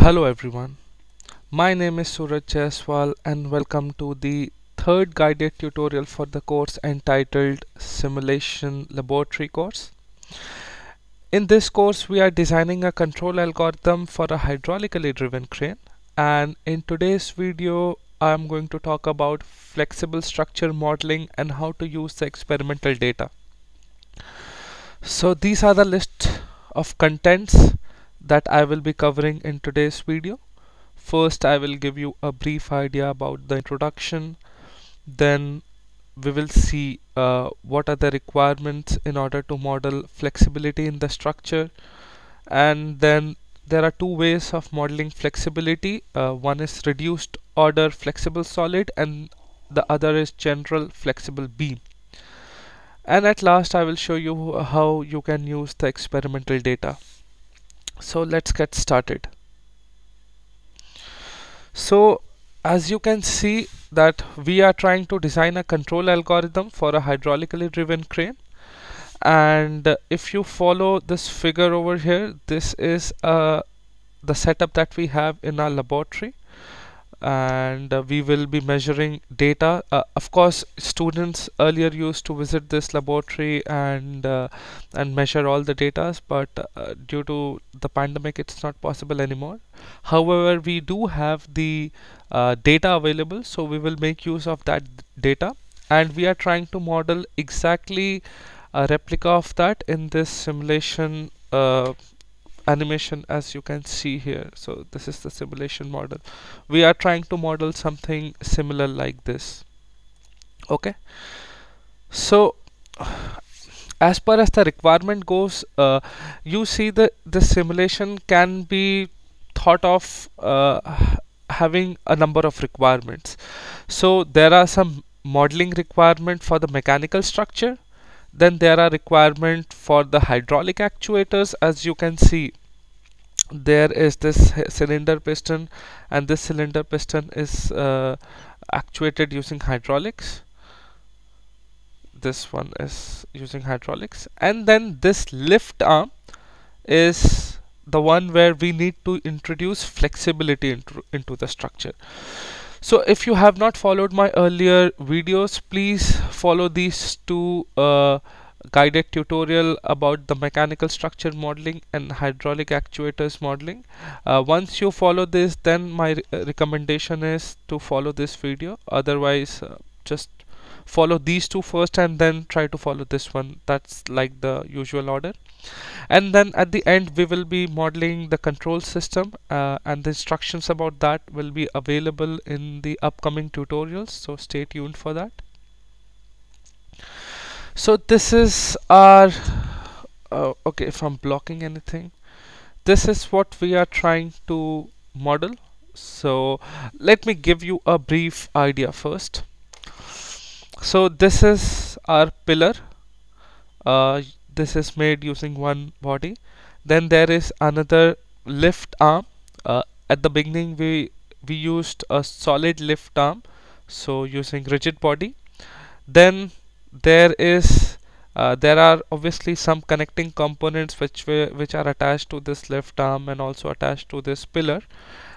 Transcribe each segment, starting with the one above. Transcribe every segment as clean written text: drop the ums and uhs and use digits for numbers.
Hello everyone, my name is Suraj Jaiswal and welcome to the third guided tutorial for the course entitled Simulation Laboratory course. In this course we are designing a control algorithm for a hydraulically driven crane, and in today's video I am going to talk about flexible structure modeling and how to use the experimental data. So these are the list of contents that I will be covering in today's video. First, I will give you a brief idea about the introduction. Then we will see what are the requirements in order to model flexibility in the structure. And then there are two ways of modeling flexibility. One is reduced order flexible solid and the other is general flexible beam. And at last I will show you how you can use the experimental data. So let's get started. So as you can see that we are trying to design a control algorithm for a hydraulically driven crane, and if you follow this figure over here, this is the setup that we have in our laboratory, and we will be measuring data. Of course, students earlier used to visit this laboratory and measure all the data, but due to the pandemic it's not possible anymore. However, we do have the data available, so we will make use of that data, and we are trying to model exactly a replica of that in this simulation animation, as you can see here. So this is the simulation model. We are trying to model something similar like this. Okay, so as per as the requirement goes, you see that the simulation can be thought of having a number of requirements. So there are some modeling requirement for the mechanical structure. Then there are requirement for the hydraulic actuators. As you can see, there is this cylinder piston, and this cylinder piston is actuated using hydraulics. This one is using hydraulics, and then this lift arm is the one where we need to introduce flexibility into the structure. So if you have not followed my earlier videos, please follow these two guided tutorial about the mechanical structure modeling and hydraulic actuators modeling. Once you follow this, then my recommendation is to follow this video. Otherwise, just follow these two first and then try to follow this one. That's like the usual order. And then at the end we will be modeling the control system, and the instructions about that will be available in the upcoming tutorials, so stay tuned for that. So this is our okay, if I'm blocking anything, this is what we are trying to model. So let me give you a brief idea first. So this is our pillar. This is made using one body. Then there is another lift arm. At the beginning we used a solid lift arm, so using rigid body. Then there are obviously some connecting components which are attached to this lift arm and also attached to this pillar.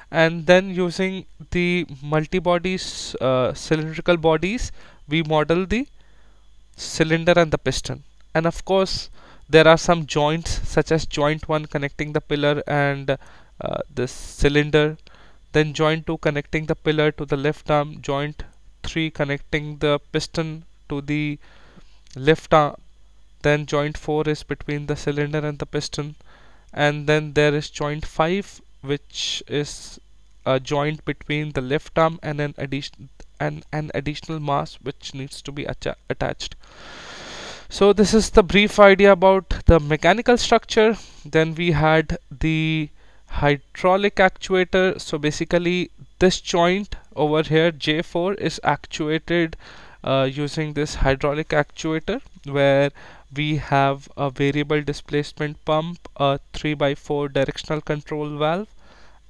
And then using the multi-bodies, cylindrical bodies, we model the cylinder and the piston. And of course there are some joints, such as joint 1 connecting the pillar and this cylinder, then joint 2 connecting the pillar to the lift arm, joint 3 connecting the piston to the lift arm, then joint 4 is between the cylinder and the piston, and then there is joint 5, which is a joint between the lift arm and an additional mass which needs to be attached. So this is the brief idea about the mechanical structure. Then we had the hydraulic actuator. So basically this joint over here, J4, is actuated using this hydraulic actuator, where we have a variable displacement pump, a 3x4 directional control valve,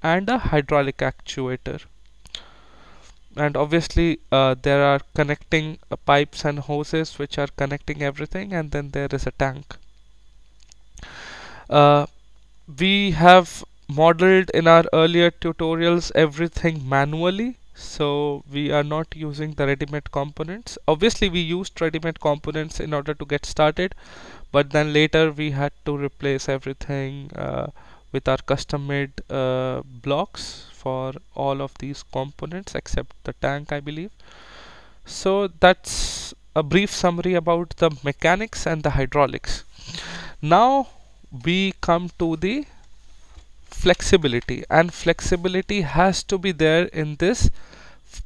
and a hydraulic actuator. And obviously there are connecting pipes and hoses which are connecting everything, and then there is a tank. We have modeled in our earlier tutorials everything manually, so we are not using the ready-made components. Obviously we used ready-made components in order to get started, but then later we had to replace everything with our custom-made blocks for all of these components except the tank, I believe. So that's a brief summary about the mechanics and the hydraulics. Now we come to the flexibility, and flexibility has to be there in this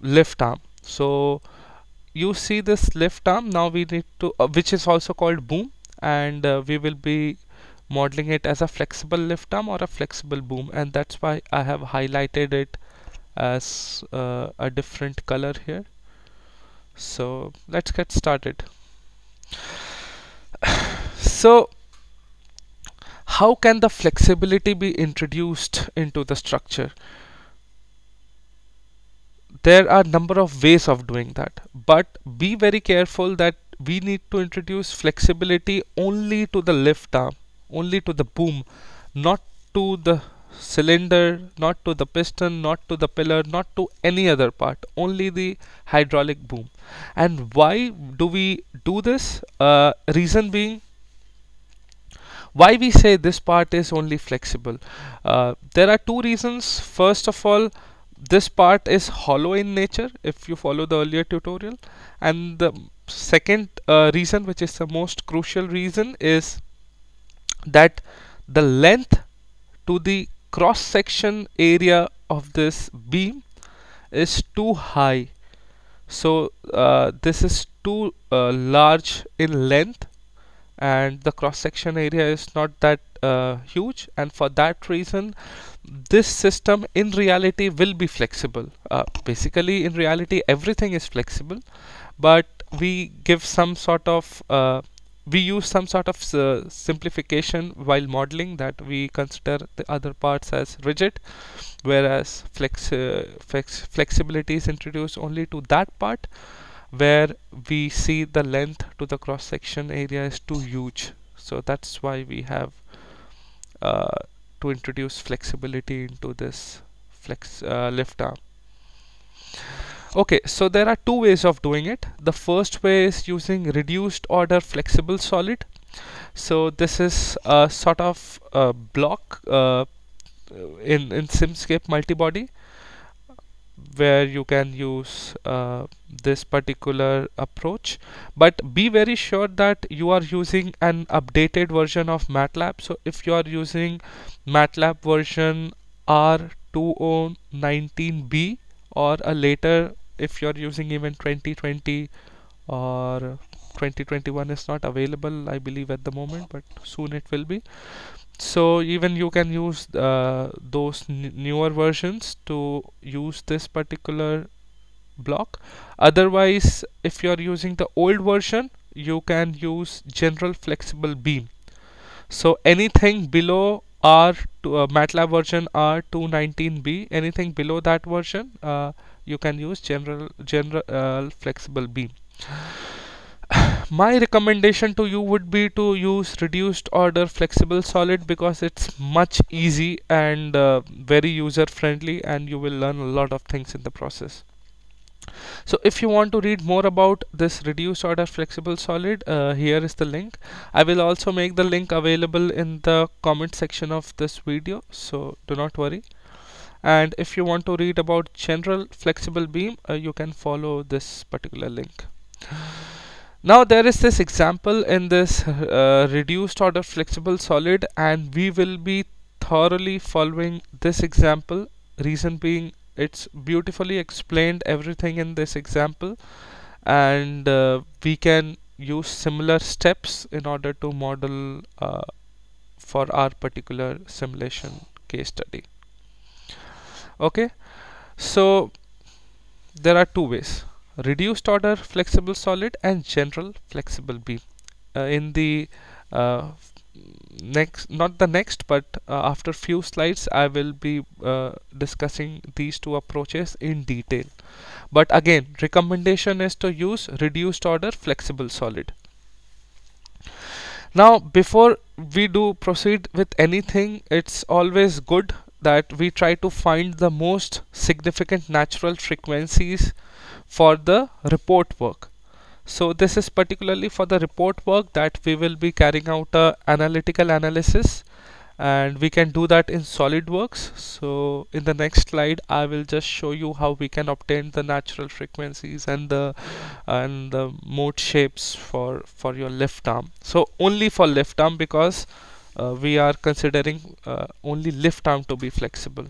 lift arm. So you see this lift arm, now we need to which is also called boom, and we will be modeling it as a flexible lift arm or a flexible boom, and that's why I have highlighted it as a different color here. So let's get started. So how can the flexibility be introduced into the structure? There are number of ways of doing that, but be very careful that we need to introduce flexibility only to the lift arm, only to the boom, not to the cylinder, not to the piston, not to the pillar, not to any other part, only the hydraulic boom. And why do we do this? Reason being, why we say this part is only flexible. There are two reasons. First of all, this part is hollow in nature if you follow the earlier tutorial, and the second reason, which is the most crucial reason, is that the length to the cross section area of this beam is too high. So this is too large in length, and the cross section area is not that huge, and for that reason this system in reality will be flexible. Basically in reality everything is flexible, but we give some sort of we use some sort of simplification while modeling, that we consider the other parts as rigid, whereas flexibility is introduced only to that part where we see the length to the cross section area is too huge. So that's why we have to introduce flexibility into this lift arm. Okay, so there are two ways of doing it. The first way is using reduced order flexible solid. So this is a sort of block in Simscape multibody, where you can use this particular approach, but be very sure that you are using an updated version of MATLAB. So if you are using MATLAB version R2019B, or a later, if you are using even 2020 or 2021 is not available I believe at the moment, but soon it will be. So even you can use those newer versions to use this particular block. Otherwise, if you are using the old version, you can use general flexible beam. So anything below MATLAB version R219B, anything below that version, you can use general flexible beam. My recommendation to you would be to use reduced order flexible solid, because it's much easy and very user friendly, and you will learn a lot of things in the process. So if you want to read more about this reduced order flexible solid, here is the link. I will also make the link available in the comment section of this video, so do not worry. And if you want to read about general flexible beam, you can follow this particular link. Now there is this example in this reduced order flexible solid, and we will be thoroughly following this example. Reason being, it's beautifully explained everything in this example, and we can use similar steps in order to model for our particular simulation case study. Okay, so there are two ways: reduced order flexible solid and general flexible beam. In the after few slides I will be discussing these two approaches in detail, but again recommendation is to use reduced order flexible solid. Now, before we do proceed with anything, it's always good that we try to find the most significant natural frequencies for the report work. So this is particularly for the report work that we will be carrying out a analytical analysis, and we can do that in SolidWorks. So in the next slide I will just show you how we can obtain the natural frequencies and the mode shapes for your lift arm. So only for lift arm, because we are considering only lift arm to be flexible.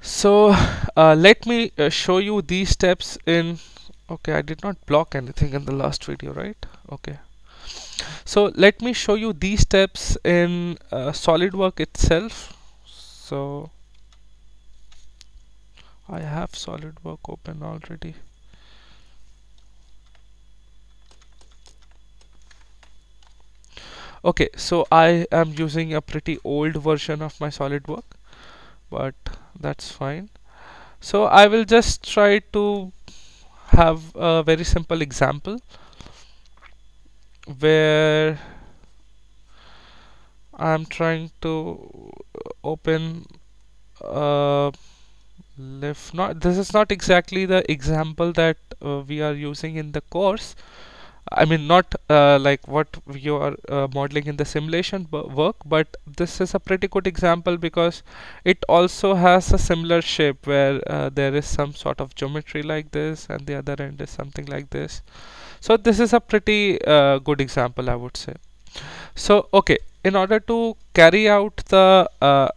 So let me show you these steps in. Okay, I did not block anything in the last video, right? Okay, so let me show you these steps in SolidWorks itself. So I have SolidWorks open already. Okay, so I am using a pretty old version of my SolidWorks, but that's fine. So I will just try to have a very simple example where I'm trying to open lift. Not, this is not exactly the example that we are using in the course. I mean, not like what you are modeling in the simulation work, but this is a pretty good example because it also has a similar shape where there is some sort of geometry like this and the other end is something like this. So this is a pretty good example, I would say. So okay, in order to carry out the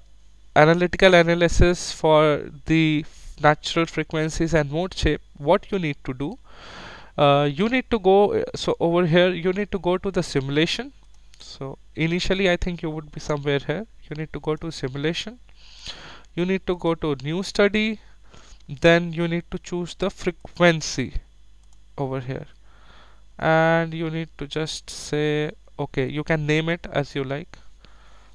analytical analysis for the natural frequencies and mode shape, what you need to do, you need to go, so over here you need to go to the simulation. So initially I think you would be somewhere here. You need to go to simulation, you need to go to new study, then you need to choose the frequency over here, and you need to just say, okay, you can name it as you like.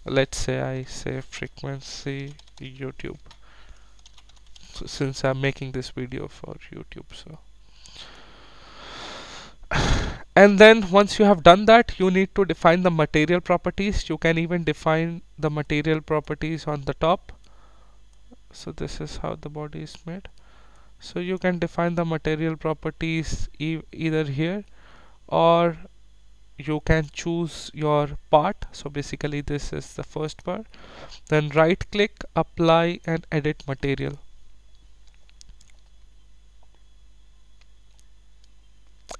Let's say I say frequency YouTube, so since I'm making this video for YouTube. So and then once you have done that, you need to define the material properties. You can even define the material properties on the top. So this is how the body is made. So you can define the material properties either here, or you can choose your part. So basically this is the first part. Then right click, apply and edit material.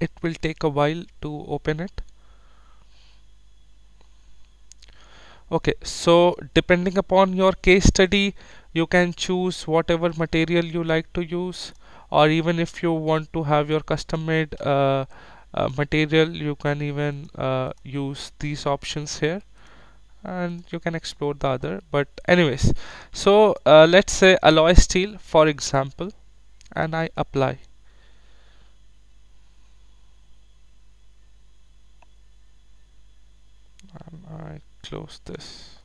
It will take a while to open it. Okay, so depending upon your case study, you can choose whatever material you like to use, or even if you want to have your custom made material, you can even use these options here, and you can explore the other. But anyways, so let's say alloy steel for example, and I apply. And I close this.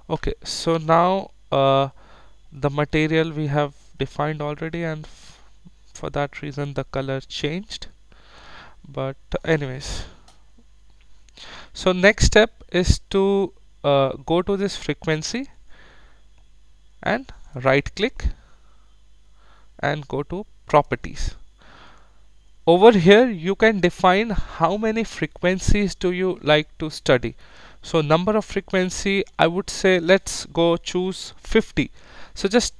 Okay, so now the material we have defined already, and for that reason the color changed. But anyways, so next step is to go to this frequency and right click and go to properties. Over here you can define how many frequencies do you like to study. So number of frequency, I would say let's go choose 50. So just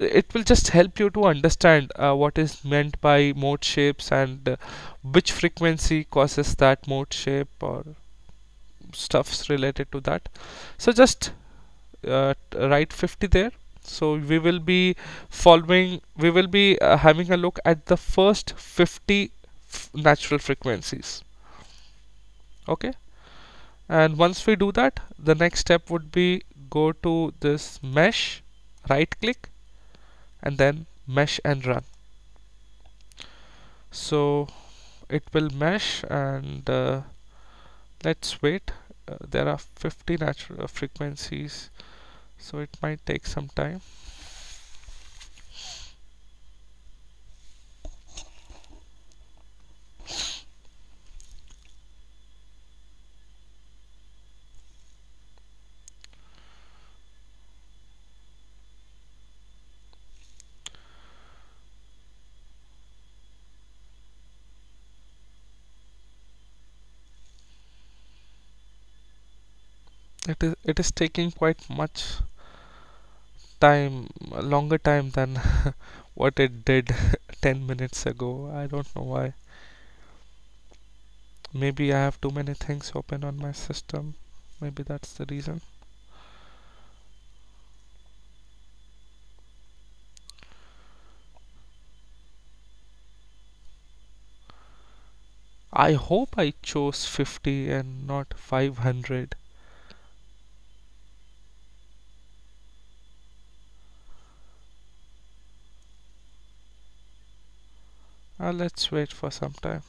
it will just help you to understand what is meant by mode shapes, and which frequency causes that mode shape or stuffs related to that. So just write 50 there. So we will be having a look at the first 50 natural frequencies. Okay, and once we do that, the next step would be go to this mesh, right click and then mesh and run. So it will mesh, and let's wait. There are 50 natural frequencies, so it might take some time. it is taking quite much time, a longer time than what it did 10 minutes ago. I don't know why. Maybe I have too many things open on my system. Maybe that's the reason. I hope I chose 50 and not 500. Let's wait for some time.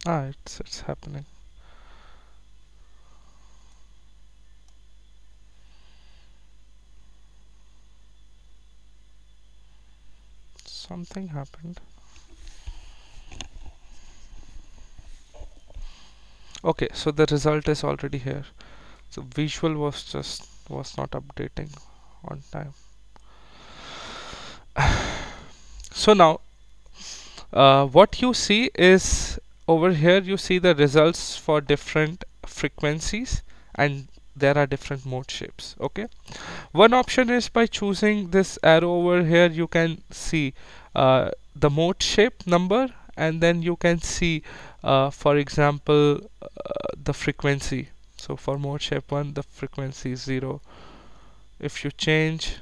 It's happening. Something happened. Okay, so the result is already here. So visual was not updating on time. So now what you see is over here you see the results for different frequencies, and there are different mode shapes. Okay, one option is by choosing this arrow over here you can see the mode shape number, and then you can see for example the frequency. So for mode shape 1 the frequency is 0. If you change,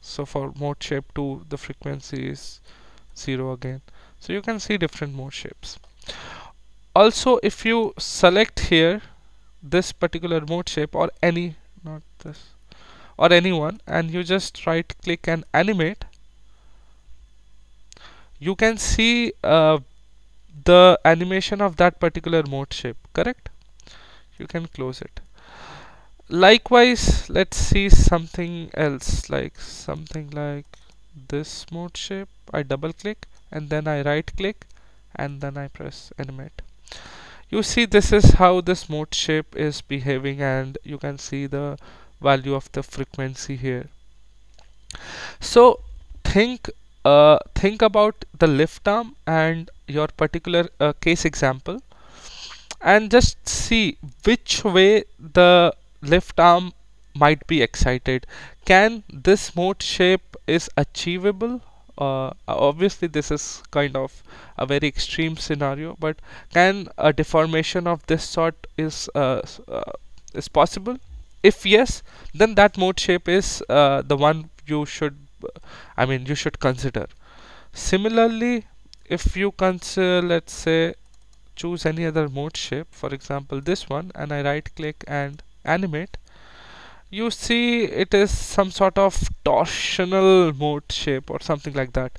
so for mode shape 2 the frequency is 0 again. So you can see different mode shapes. Also, if you select here this particular mode shape, or any, not this, or anyone, and you just right click and animate, you can see the animation of that particular mode shape. Correct? You can close it. Likewise, let's see something else, like something like this mode shape. I double click and then I right click and then I press animate. You see this is how this mode shape is behaving, and you can see the value of the frequency here. So think about the lift arm and your particular case example, and just see which way the lift arm might be excited. Can this mode shape is achievable? Obviously this is kind of a very extreme scenario, but can a deformation of this sort is possible? If yes, then that mode shape is the one you should you should consider. Similarly, if you consider, let's say, choose any other mode shape, for example this one, and I right click and animate, you see it is some sort of torsional mode shape or something like that.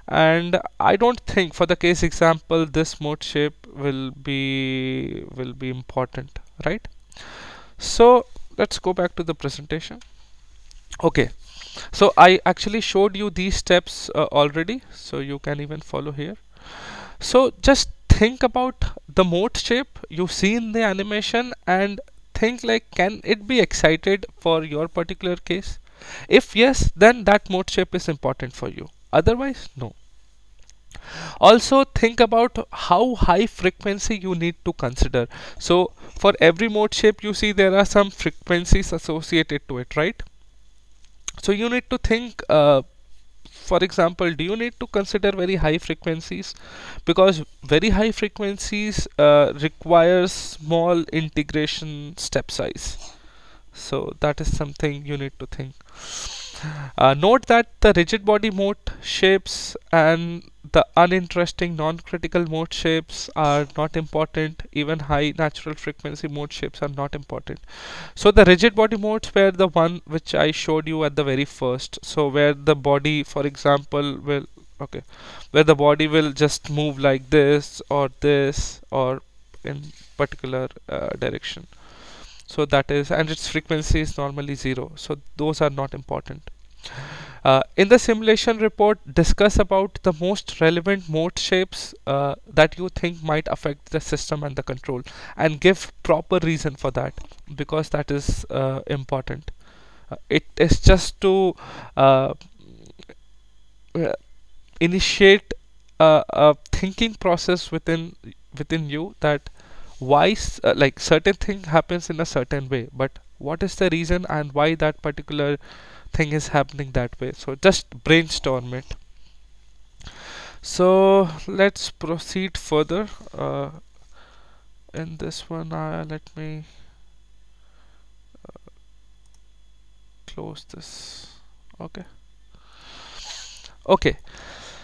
And I don't think for the case example this mode shape will be important, right? So let's go back to the presentation. Okay, so I actually showed you these steps already, so you can even follow here. So just think about the mode shape you see in the animation and think like, can it be excited for your particular case? If yes, then that mode shape is important for you. Otherwise, no. Also think about how high frequency you need to consider. So for every mode shape you see there are some frequencies associated to it, right? So you need to think for example, do you need to consider very high frequencies? Because very high frequencies requires small integration step size. So that is something you need to think. Note that the rigid body mode shapes and the uninteresting non-critical mode shapes are not important. Even high natural frequency mode shapes are not important. So the rigid body modes were the one which I showed you at the very first. So where the body, for example, will where the body will just move like this or in particular direction. So that is, and its frequency is normally 0, so those are not important. In the simulation report, discuss about the most relevant mode shapes that you think might affect the system and the control, and give proper reason for that, because that is important. It is just to uh, uh, initiate a thinking process within you, that why like certain thing happens in a certain way, but what is the reason and why that particular thing is happening that way. So just brainstorm it. So let's proceed further. In this one, let me close this. Okay. Okay.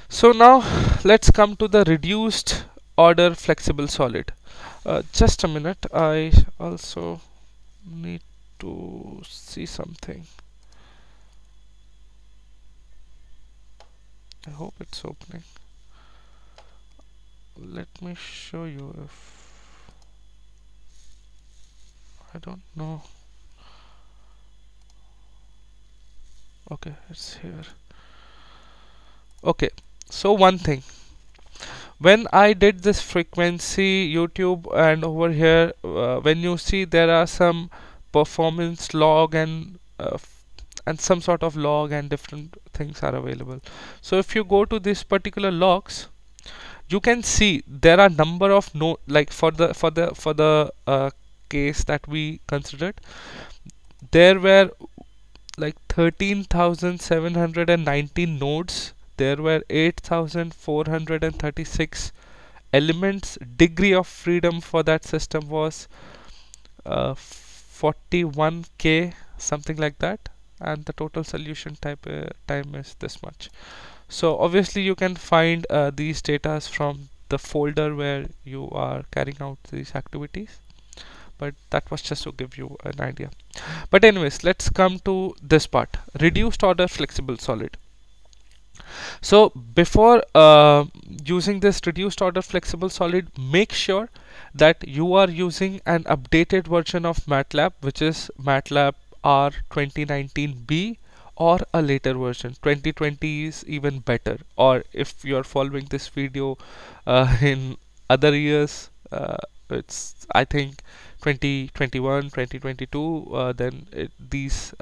So now let's come to the reduced order flexible solid. Just a minute. I also need to see something. I hope it's opening. Let me show you if I don't know. Okay, it's here. Okay, so one thing, when I did this frequency YouTube, and over here when you see there are some performance log and some sort of log and different things are available. So if you go to this particular logs, you can see there are number of no, like for the case that we considered, there were like 13,719 nodes, there were 8,436 elements. Degree of freedom for that system was 41k, something like that, and the total solution time is this much. So obviously you can find these data from the folder where you are carrying out these activities, but that was just to give you an idea. But anyways, let's come to this part, reduced order flexible solid. So before using this reduced order flexible solid, make sure that you are using an updated version of MATLAB, which is MATLAB R 2019b, or a later version. 2020 is even better, or if you're following this video in other years, it's I think 2021, 2022, then these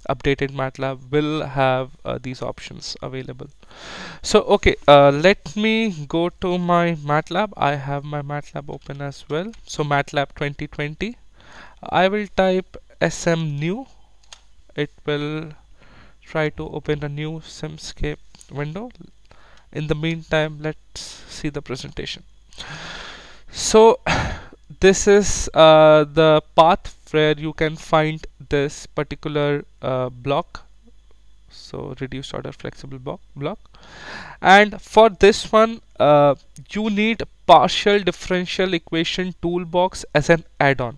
updated MATLAB will have these options available. So okay, let me go to my MATLAB. I have my MATLAB open as well. So MATLAB 2020, I will type sm new. It will try to open a new Simscape window. In the meantime, let's see the presentation. So this is the path where you can find this particular block, so reduced order flexible block, and for this one you need partial differential equation toolbox as an add-on.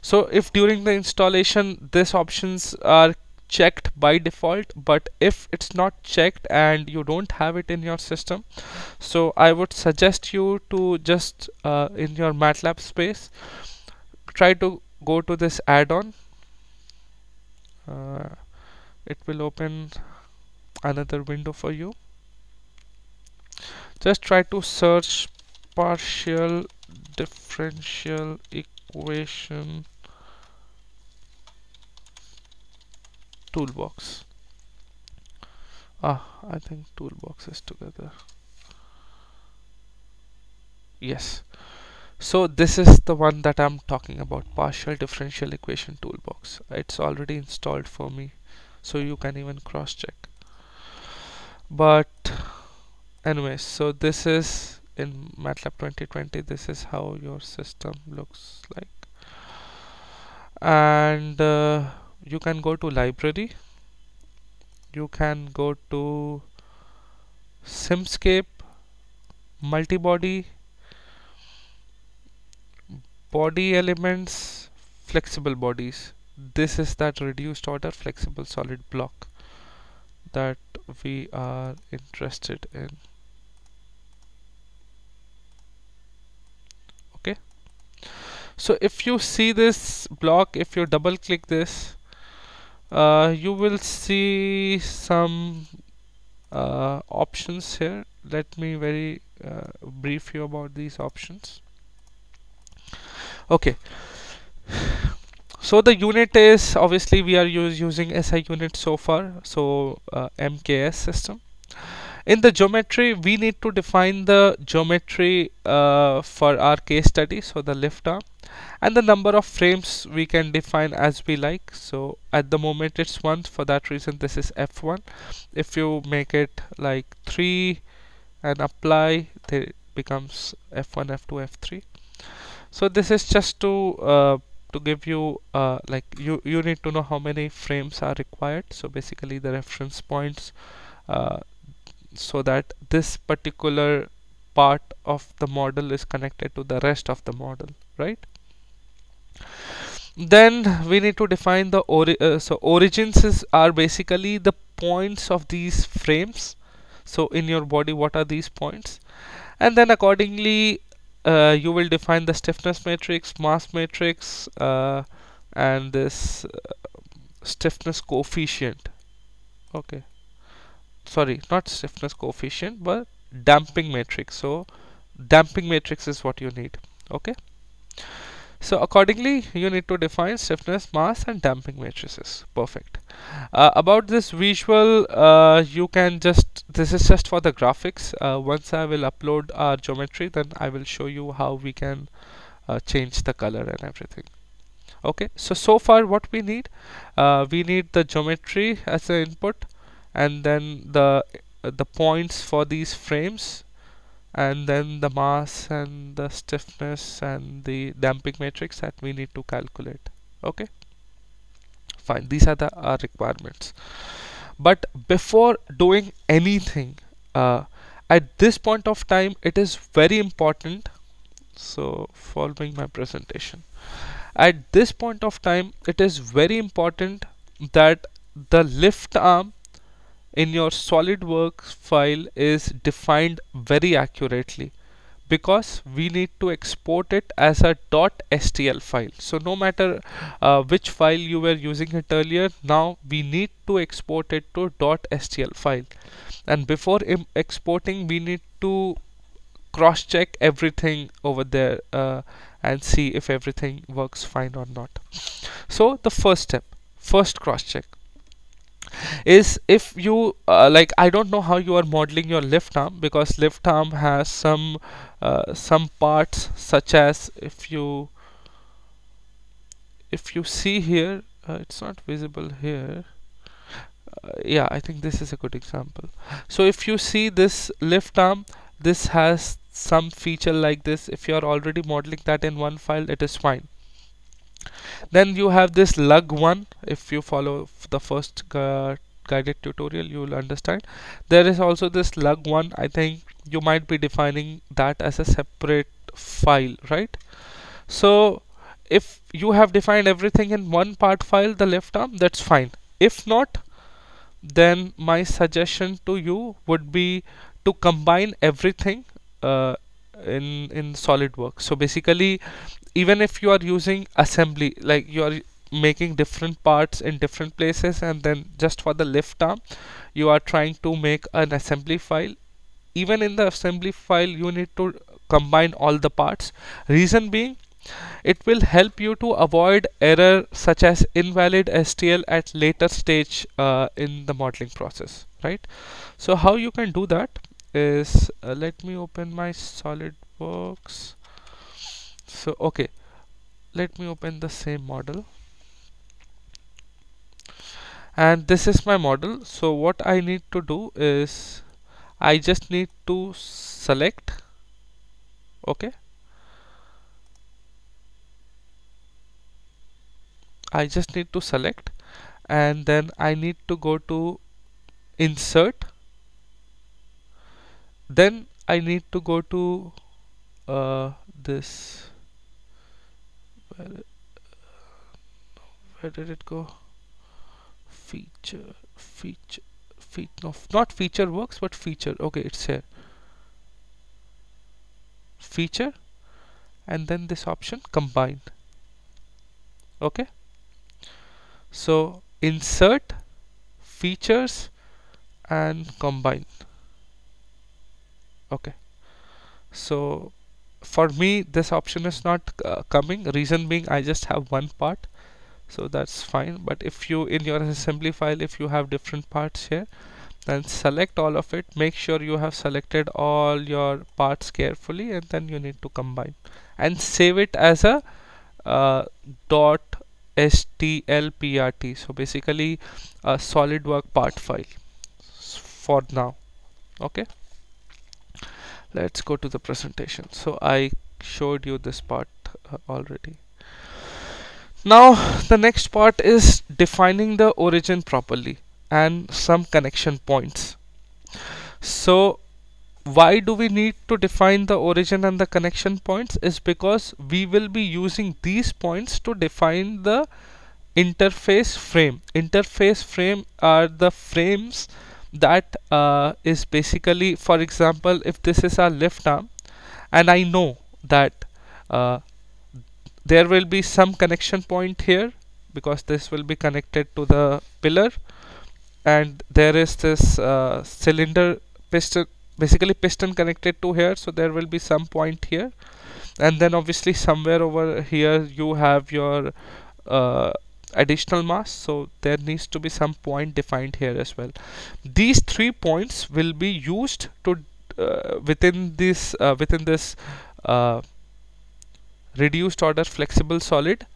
So if during the installation these options are checked by default, but if it's not checked and you don't have it in your system, so I would suggest you to just in your MATLAB space try to go to this add-on. It will open another window for you. Just try to search partial differential equation toolbox. I think toolbox is together. Yes. So this is the one that I'm talking about, partial differential equation toolbox. It's already installed for me, so you can even cross check. But anyways, so this is in MATLAB 2020. This is how your system looks like, and you can go to library, you can go to Simscape, multibody, body elements, flexible bodies. This is that reduced order flexible solid block that we are interested in. Okay, so if you see this block, if you double click this, you will see some options here. Let me very brief you about these options. Okay, So the unit is obviously we are using SI unit so far, so MKS system. In the geometry, we need to define the geometry for our case study, so the lift arm, and the number of frames we can define as we like. So at the moment it's 1, for that reason this is F1. If you make it like 3 and apply, it becomes F1, F2, F3. So this is just to give you like you need to know how many frames are required. So basically the reference points, uh, so that this particular part of the model is connected to the rest of the model, right? Then we need to define the origins are basically the points of these frames. So in your body, what are these points? And then accordingly you will define the stiffness matrix, mass matrix, and this stiffness coefficient. Okay, sorry, not stiffness coefficient, but damping matrix. So damping matrix is what you need. Okay, so accordingly you need to define stiffness, mass, and damping matrices. Perfect. About this visual, you can just, this is just for the graphics. Once I will upload our geometry, then I will show you how we can change the color and everything. Okay, so far what we need the geometry as an input, and then the points for these frames, and then the mass and the stiffness and the damping matrix that we need to calculate. Okay, fine, these are the our requirements. But before doing anything, at this point of time it is very important, so following my presentation, at this point of time it is very important that the lift arm in your SolidWorks file is defined very accurately, because we need to export it as a .stl file. So no matter which file you were using it earlier, now we need to export it to .stl file. And before exporting, we need to cross check everything over there and see if everything works fine or not. So the first step, first cross check, is if you like, I don't know how you are modeling your lift arm, because lift arm has some parts, such as if you see here, it's not visible here. Yeah, I think this is a good example. So if you see this lift arm, this has some feature like this. If you are already modeling that in one file, it is fine. Then you have this lug 1. If you follow the first guided tutorial, you will understand. There is also this lug 1. I think you might be defining that as a separate file, right? So if you have defined everything in one part file, the lift arm, that's fine. If not, then my suggestion to you would be to combine everything in SolidWorks. So basically, even if you are using assembly, like you are making different parts in different places, and then just for the lift arm you are trying to make an assembly file, even in the assembly file you need to combine all the parts. Reason being, it will help you to avoid error such as invalid STL at later stage in the modeling process, right? So how you can do that is, let me open my SolidWorks. So okay, let me open the same model, and this is my model. So what I need to do is, I just need to select, okay, I just need to select, and then I need to go to insert, then I need to go to this, where did it go, feature, no, not feature works, but feature, okay, it's here, feature, and then this option combine. Okay, so insert, features, and combine. Okay, so for me this option is not coming. Reason being, I just have one part, so that's fine. But if you, in your assembly file, if you have different parts here, then select all of it, make sure you have selected all your parts carefully, and then you need to combine and save it as a uh, dot stlprt, so basically a SolidWorks part file for now. Okay, let's go to the presentation. So I showed you this part already. Now the next part is defining the origin properly and some connection points. So why do we need to define the origin and the connection points? Is because we will be using these points to define the interface frame. Interface frame are the frames that is basically, for example, if this is our left arm and I know that uh, there will be some connection point here because this will be connected to the pillar, and there is this cylinder piston, basically piston connected to here, so there will be some point here, and then obviously somewhere over here you have your uh, additional mass, so there needs to be some point defined here as well. These 3 points will be used to within this uh, reduced order flexible solid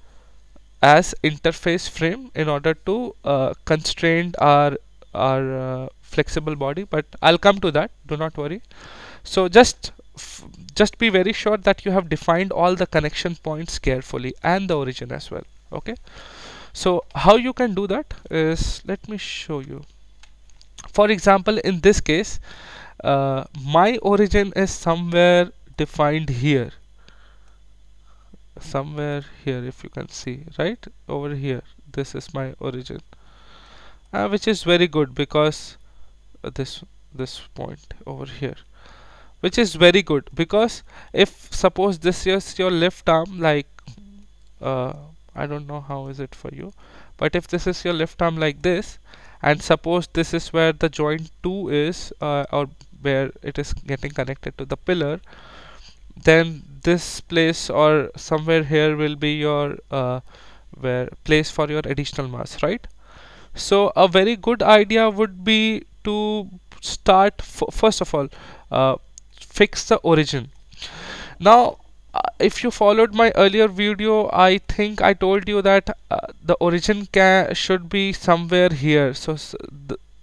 as interface frame in order to constrain our flexible body, but I'll come to that, do not worry. So just be very sure that you have defined all the connection points carefully and the origin as well. Okay, so how you can do that is, let me show you. For example, in this case, my origin is somewhere defined here, somewhere here, if you can see right over here. This is my origin, which is very good because this point over here, which is very good because if suppose this is your left arm, like I don't know how is it for you, but if this is your left arm like this, and suppose this is where the joint 2 is, or where it is getting connected to the pillar, then this place or somewhere here will be your where place for your additional mass, right? So a very good idea would be to start first of all fix the origin. Now if you followed my earlier video, I think I told you that the origin should be somewhere here, so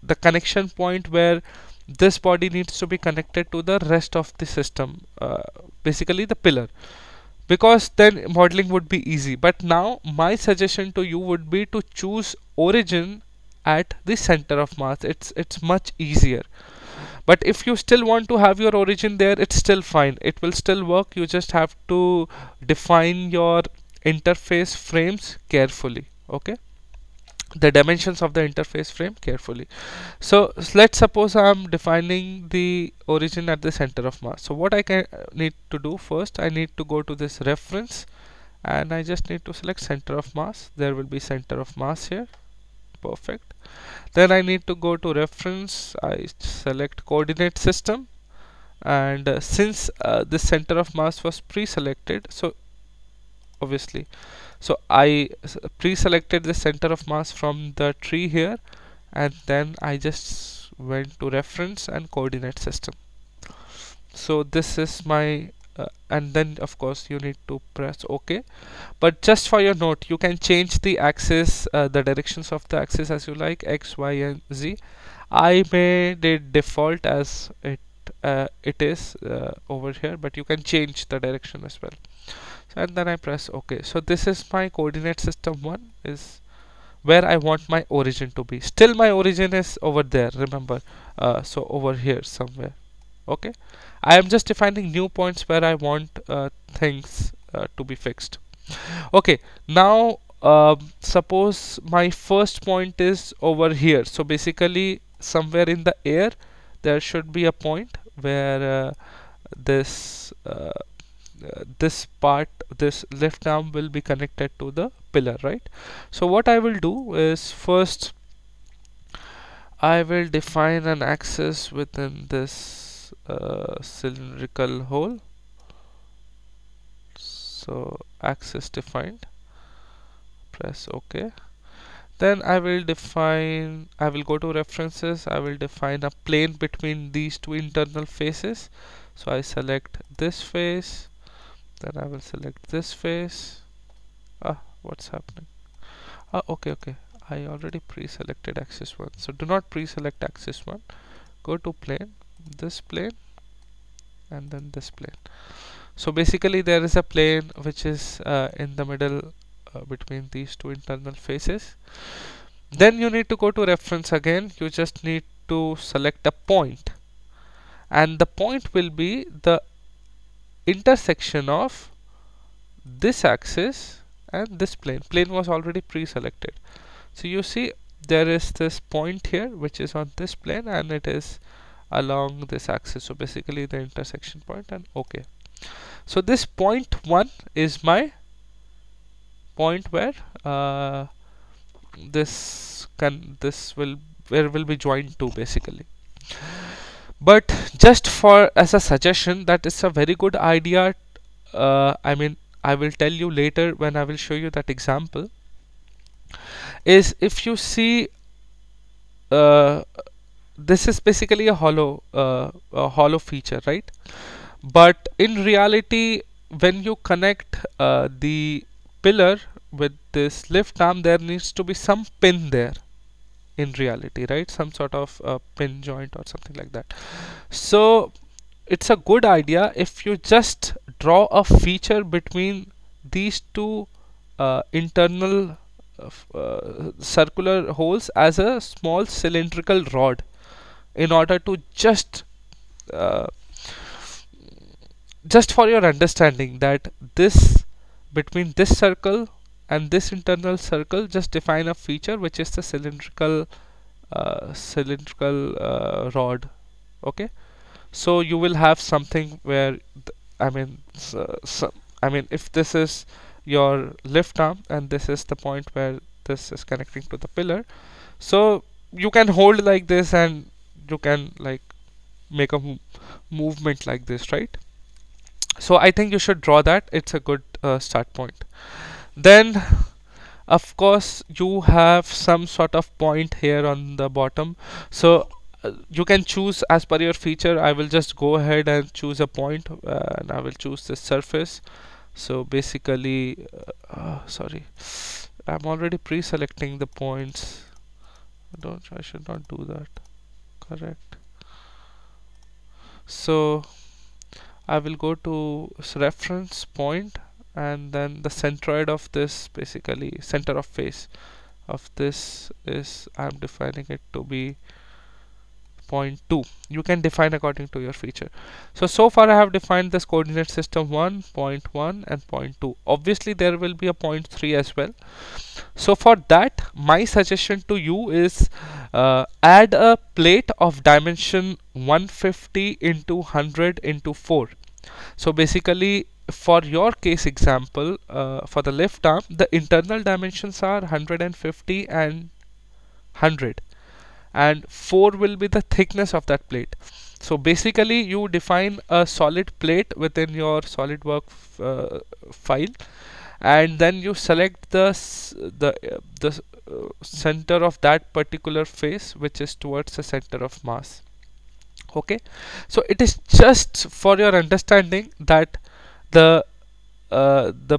the connection point where this body needs to be connected to the rest of the system, basically the pillar, because then modeling would be easy. But now my suggestion to you would be to choose origin at the center of mass. It's much easier. But if you still want to have your origin there, it's still fine, it will still work. You just have to define your interface frames carefully. Okay, the dimensions of the interface frame carefully. So let's suppose I'm defining the origin at the center of mass. So what I can need to do first, I need to go to this reference and I just need to select center of mass. There will be center of mass here. Perfect. Then I need to go to reference, I select coordinate system, and since this center of mass was pre-selected, so obviously, so I pre-selected the center of mass from the tree here, and then I just went to reference and coordinate system. So this is my and then of course you need to press OK. But just for your note, you can change the axis, the directions of the axis as you like, X, Y and Z. I made it default as it is over here, but you can change the direction as well. So, and then I press OK. So this is my coordinate system 1, is where I want my origin to be. Still my origin is over there, remember, so over here somewhere. Okay, I am just defining new points where I want things to be fixed. Okay, now suppose my first point is over here, so basically somewhere in the air there should be a point where this part, this left arm will be connected to the pillar, right? So what I will do is, first I will define an axis within this cylindrical hole. So axis defined. press OK. Then I will go to references, I will define a plane between these two internal faces. So I select this face, then I will select this face. What's happening? Okay. I already pre-selected axis 1. So do not pre-select axis 1. Go to plane, this plane, and then this plane. So basically there is a plane which is in the middle between these two internal faces. Then you need to go to reference again. You just need to select a point, and the point will be the intersection of this axis and this plane. Plane was already pre-selected. So you see there is this point here which is on this plane and it is along this axis. So basically the intersection point, and OK. So this point 1 is my point where where will be joined to basically. But just for as a suggestion, that is a very good idea. I mean, I will tell you later when I will show you that example. Is if you see this is basically a hollow feature, right? But in reality, when you connect the pillar with this lift arm, there needs to be some pin there in reality, right? Some sort of pin joint or something like that. So it's a good idea if you just draw a feature between these two internal circular holes as a small cylindrical rod, in order to just for your understanding that this between this circle and this internal circle, just define a feature which is the cylindrical rod. Okay, so you will have something where if this is your lift arm and this is the point where this is connecting to the pillar, so you can hold like this and you can like make a movement like this, right? So I think you should draw that. It's a good start point. Then of course you have some sort of point here on the bottom, so you can choose as per your feature. I will just go ahead and choose a point, and I will choose this surface. So basically sorry, I'm already pre-selecting the points. I should not do that. Correct. So I will go to reference point, and then the centroid of this, basically center of face of this, is I'm defining it to be 0.2. You can define according to your feature. So far I have defined this coordinate system 1, 0.1 and 0.2. Obviously there will be a 0.3 as well. So for that, my suggestion to you is add a plate of dimension 150 into 100 into 4. So basically for your case example, for the lift arm, the internal dimensions are 150 and 100, and 4 will be the thickness of that plate. So basically you define a solid plate within your SolidWorks file, and then you select the center of that particular face, which is towards the center of mass. Okay, so it is just for your understanding that the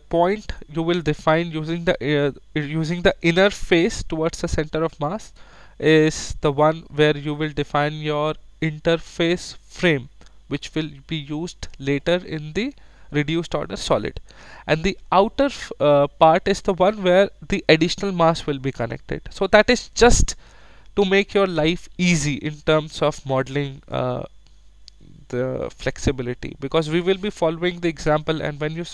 point you will define using the inner face towards the center of mass is the one where you will define your interface frame, which will be used later in the reduced order solid, and the outer part is the one where the additional mass will be connected. So that is just to make your life easy in terms of modeling the flexibility, because we will be following the example, and when you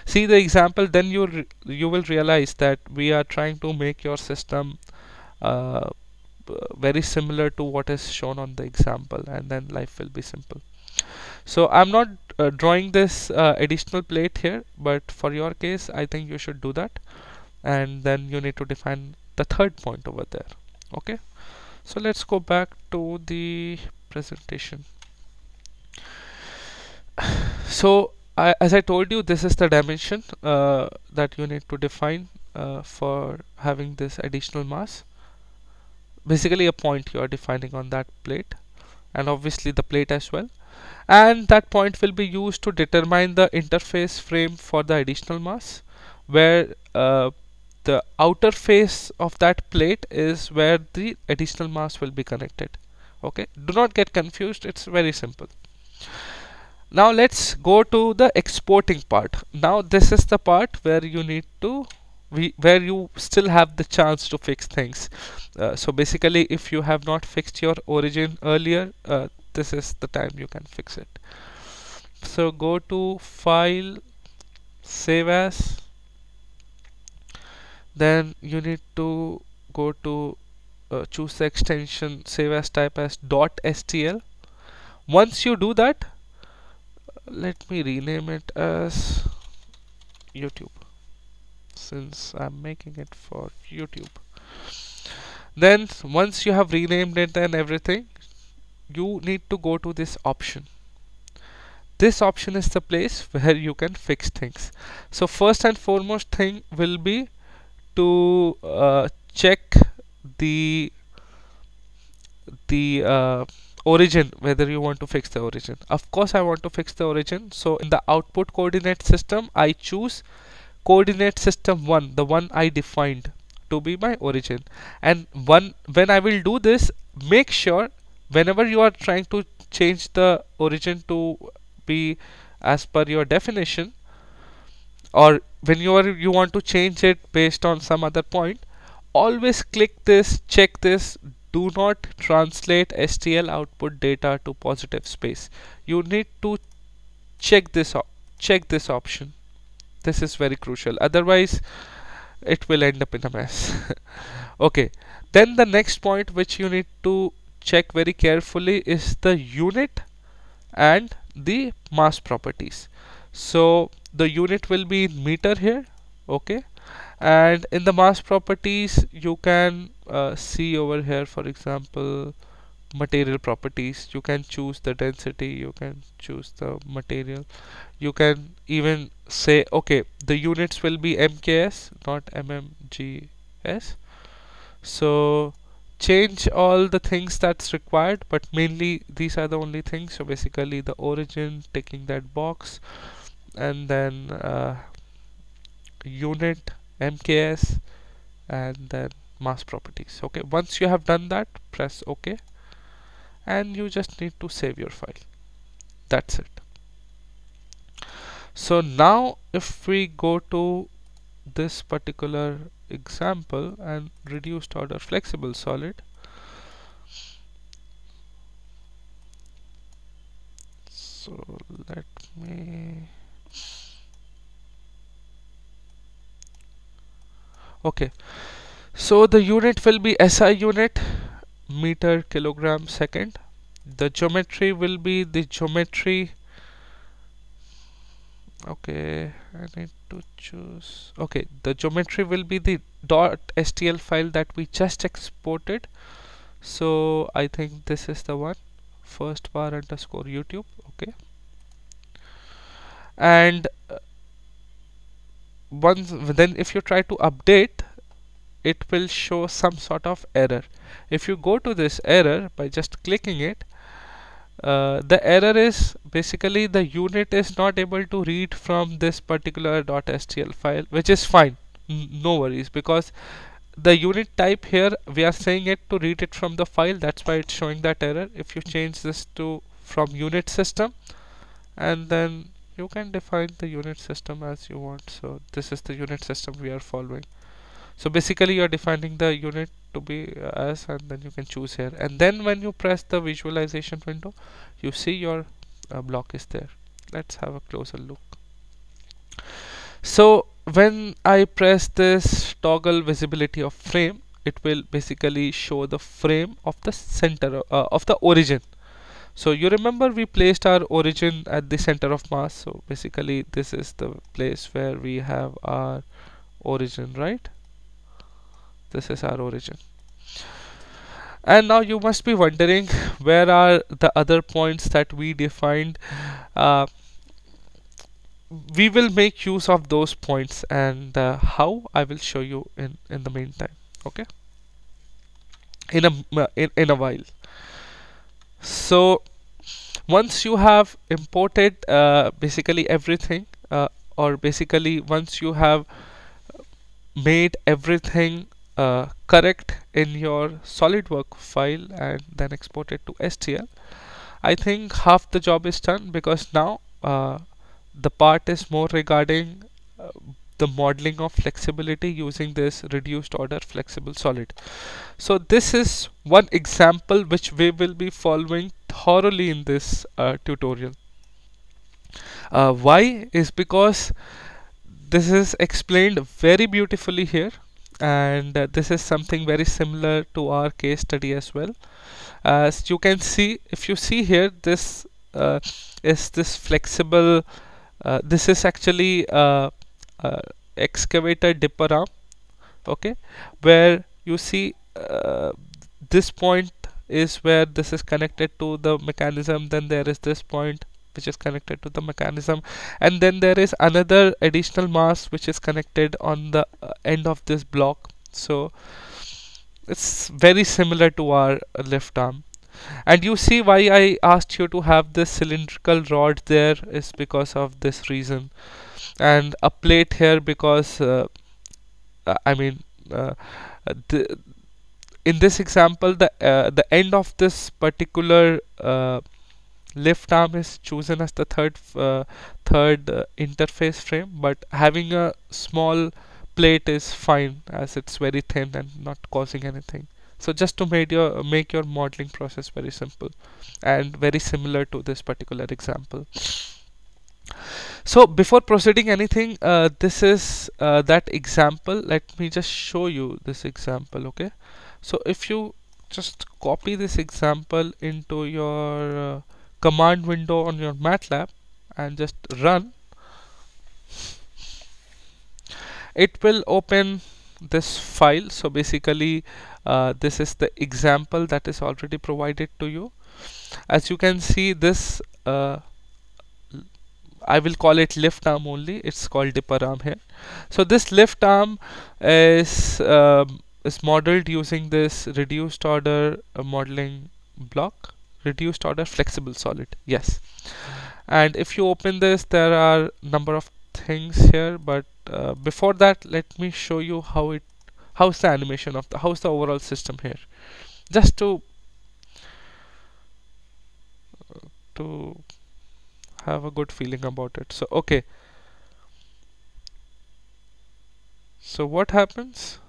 see the example, then you will realize that we are trying to make your system very similar to what is shown on the example, and then life will be simple. So I'm not drawing this additional plate here, but for your case I think you should do that, and then you need to define the third point over there. Okay, so let's go back to the presentation. So as I told you, this is the dimension that you need to define for having this additional mass. Basically a point you are defining on that plate, and obviously the plate as well, and that point will be used to determine the interface frame for the additional mass, where the outer face of that plate is where the additional mass will be connected. Okay, do not get confused, it's very simple. Now let's go to the exporting part. Now this is the part where you need to where you still have the chance to fix things. So basically, if you have not fixed your origin earlier, this is the time you can fix it. So go to File, Save As, then you need to go to choose the extension, save as type as .stl. Once you do that, let me rename it as YouTube, since I'm making it for YouTube. Then once you have renamed it and everything, you need to go to this option. This option is the place where you can fix things. So first and foremost thing will be to check the origin, whether you want to fix the origin. Of course I want to fix the origin, so in the output coordinate system I choose coordinate system 1, the one I defined to be my origin. And when I will do this, make sure whenever you are trying to change the origin to be as per your definition, or when you want to change it based on some other point, always click this, check this, do not translate STL output data to positive space. You need to check this option. This is very crucial, otherwise it will end up in a mess. Okay, then the next point which you need to check very carefully is the unit and the mass properties. So the unit will be in meter here, okay, and in the mass properties you can see over here, for example, material properties. You can choose the density, you can choose the material, you can even say okay, the units will be MKS, not MMGS. So change all the things that's required, but mainly these are the only things. So basically the origin, ticking that box, and then unit, MKS, and then mass properties. Okay, once you have done that, press OK, and you just need to save your file. That's it. So now if we go to this particular example and reduced order flexible solid, so let me, okay, so the unit will be SI unit, meter, kilogram, second. The geometry will be the geometry. Okay, I need to choose. Okay, the geometry will be the .stl file that we just exported. So I think this is the one, first bar underscore YouTube. Okay, and once then if you try to update, it will show some sort of error. If you go to this error by just clicking it, the error is basically the unit is not able to read from this particular .stl file, which is fine, no worries, because the unit type here we are saying it to read it from the file, that's why it's showing that error. If you change this to from unit system, and then you can define the unit system as you want. So this is the unit system we are following. So basically you are defining the unit to be as, and then you can choose here, and then when you press the visualization window, you see your block is there. Let's have a closer look. So when I press this toggle visibility of frame, it will basically show the frame of the center of the origin. So you remember we placed our origin at the center of mass, so basically this is the place where we have our origin, right? This is our origin. And now you must be wondering, where are the other points that we defined we will make use of those points, and how I will show you in the meantime. Okay, in a while. So once you have imported basically everything, or basically once you have made everything correct in your SolidWorks file and then exported to STL, I think half the job is done, because now the part is more regarding the modeling of flexibility using this reduced order flexible solid. So this is one example which we will be following thoroughly in this tutorial. Why is because this is explained very beautifully here, and this is something very similar to our case study as well. As you can see, if you see here, this is this flexible, this is actually excavator dipper arm, okay, where you see this point is where this is connected to the mechanism, then there is this point which is connected to the mechanism, and then there is another additional mass which is connected on the end of this block. So it's very similar to our lift arm. And you see why I asked you to have this cylindrical rod there is because of this reason, and a plate here because I mean the, in this example the end of this particular lift arm is chosen as the third interface frame, but having a small plate is fine as it's very thin and not causing anything. So just to make your modeling process very simple and very similar to this particular example. So before proceeding anything, this is that example. Let me just show you this example. Okay, so if you just copy this example into your command window on your MATLAB and just run, it will open this file. So basically this is the example that is already provided to you. As you can see, this I will call it lift arm only, it's called dipper arm here. So this lift arm is modeled using this reduced order modeling block, reduced order flexible solid, yes. And if you open this, there are number of things here, but before that, let me show you how's the animation of how's the overall system here, just to have a good feeling about it. So okay, so what happens?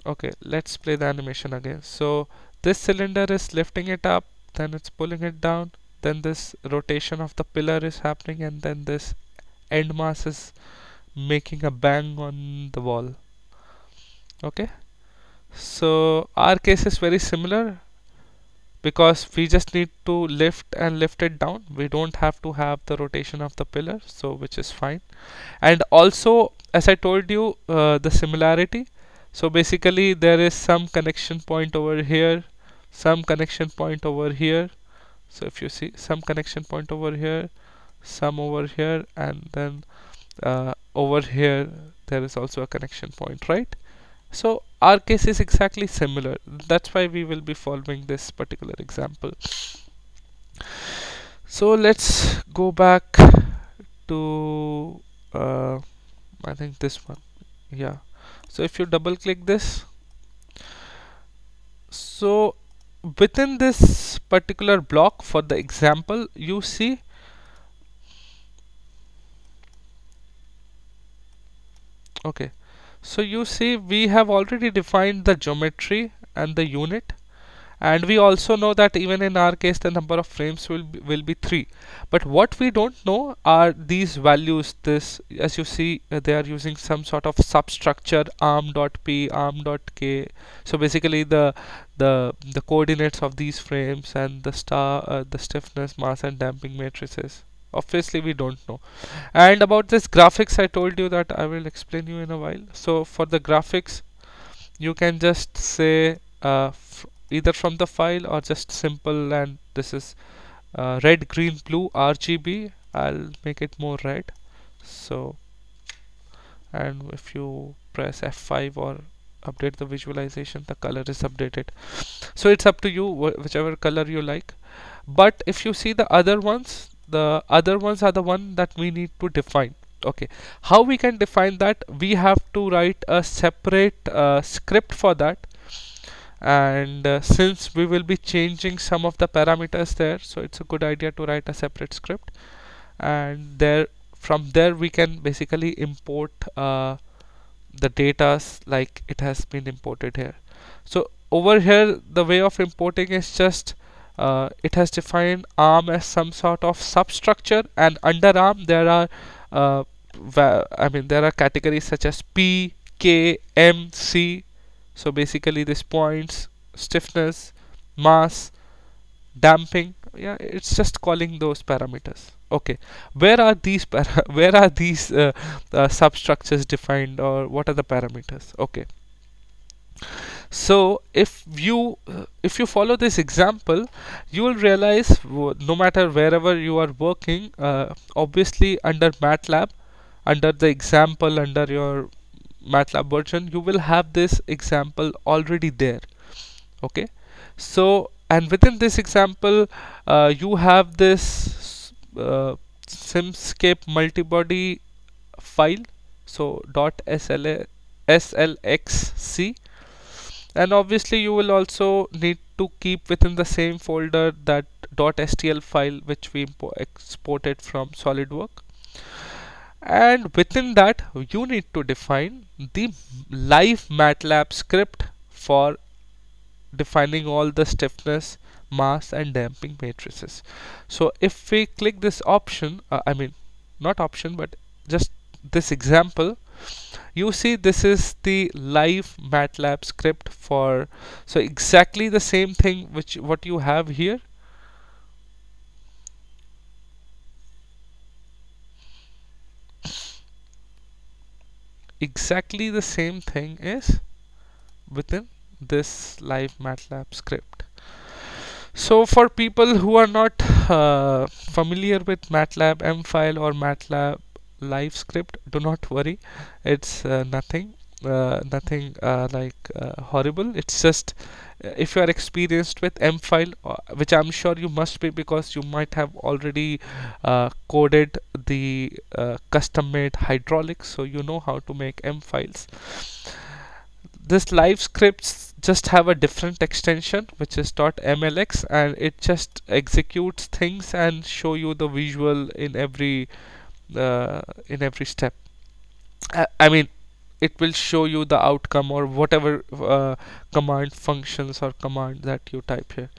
Okay, let's play the animation again. So this cylinder is lifting it up, then it's pulling it down, then this rotation of the pillar is happening, and then this end mass is making a bang on the wall. Okay, so our case is very similar because we just need to lift and lift it down. We don't have to have the rotation of the pillar, so which is fine. And also, as I told you, the similarity. So basically there is some connection point over here, some connection point over here. So if you see, some connection point over here, some over here, and then over here there is also a connection point, right? So our case is exactly similar. That's why we will be following this particular example. So let's go back to I think this one. Yeah. So if you double click this, so within this particular block for the example, you see okay, so you see we have already defined the geometry and the unit, and we also know that even in our case the number of frames will be 3. But what we don't know are these values. This, as you see, they are using some sort of substructure arm.p, arm.k. So basically the coordinates of these frames and the stiffness, mass and damping matrices. Obviously we don't know. And about this graphics, I told you that I will explain you in a while. So for the graphics, you can just say either from the file or just simple, and this is red, green, blue RGB, I'll make it more red. So, and if you press F5 or update the visualization, the color is updated. So it's up to you, whichever color you like. But if you see the other ones are the one that we need to define. Okay, how we can define that? We have to write a separate script for that. And since we will be changing some of the parameters there, so it's a good idea to write a separate script. And there, from there, we can basically import the data like it has been imported here. So over here, the way of importing is just it has defined ARM as some sort of substructure, and under ARM there are there are categories such as P, K, M, C. So basically this points, stiffness, mass, damping. Yeah, it's just calling those parameters. Okay, where are these substructures defined, or what are the parameters? Okay, so if you follow this example, you will realize no matter wherever you are working, obviously under MATLAB, under the example, under your MATLAB version, you will have this example already there. Okay, so and within this example, you have this Simscape multibody file, so .slxc, and obviously you will also need to keep within the same folder that .stl file which we exported from SolidWorks. And within that, you need to define the live MATLAB script for defining all the stiffness, mass and damping matrices. So if we click this option, not option but just this example, you see this is the live MATLAB script for, so exactly the same thing which what you have here. Exactly the same thing is within this live MATLAB script. So for people who are not familiar with MATLAB M-File or MATLAB live script, do not worry, it's nothing horrible. It's just if you are experienced with M-File, which I'm sure you must be because you might have already coded the custom-made hydraulics, so you know how to make M-Files. This live scripts just have a different extension which is .mlx, and it just executes things and show you the visual in every step. I mean, it will show you the outcome or whatever command functions or command that you type here.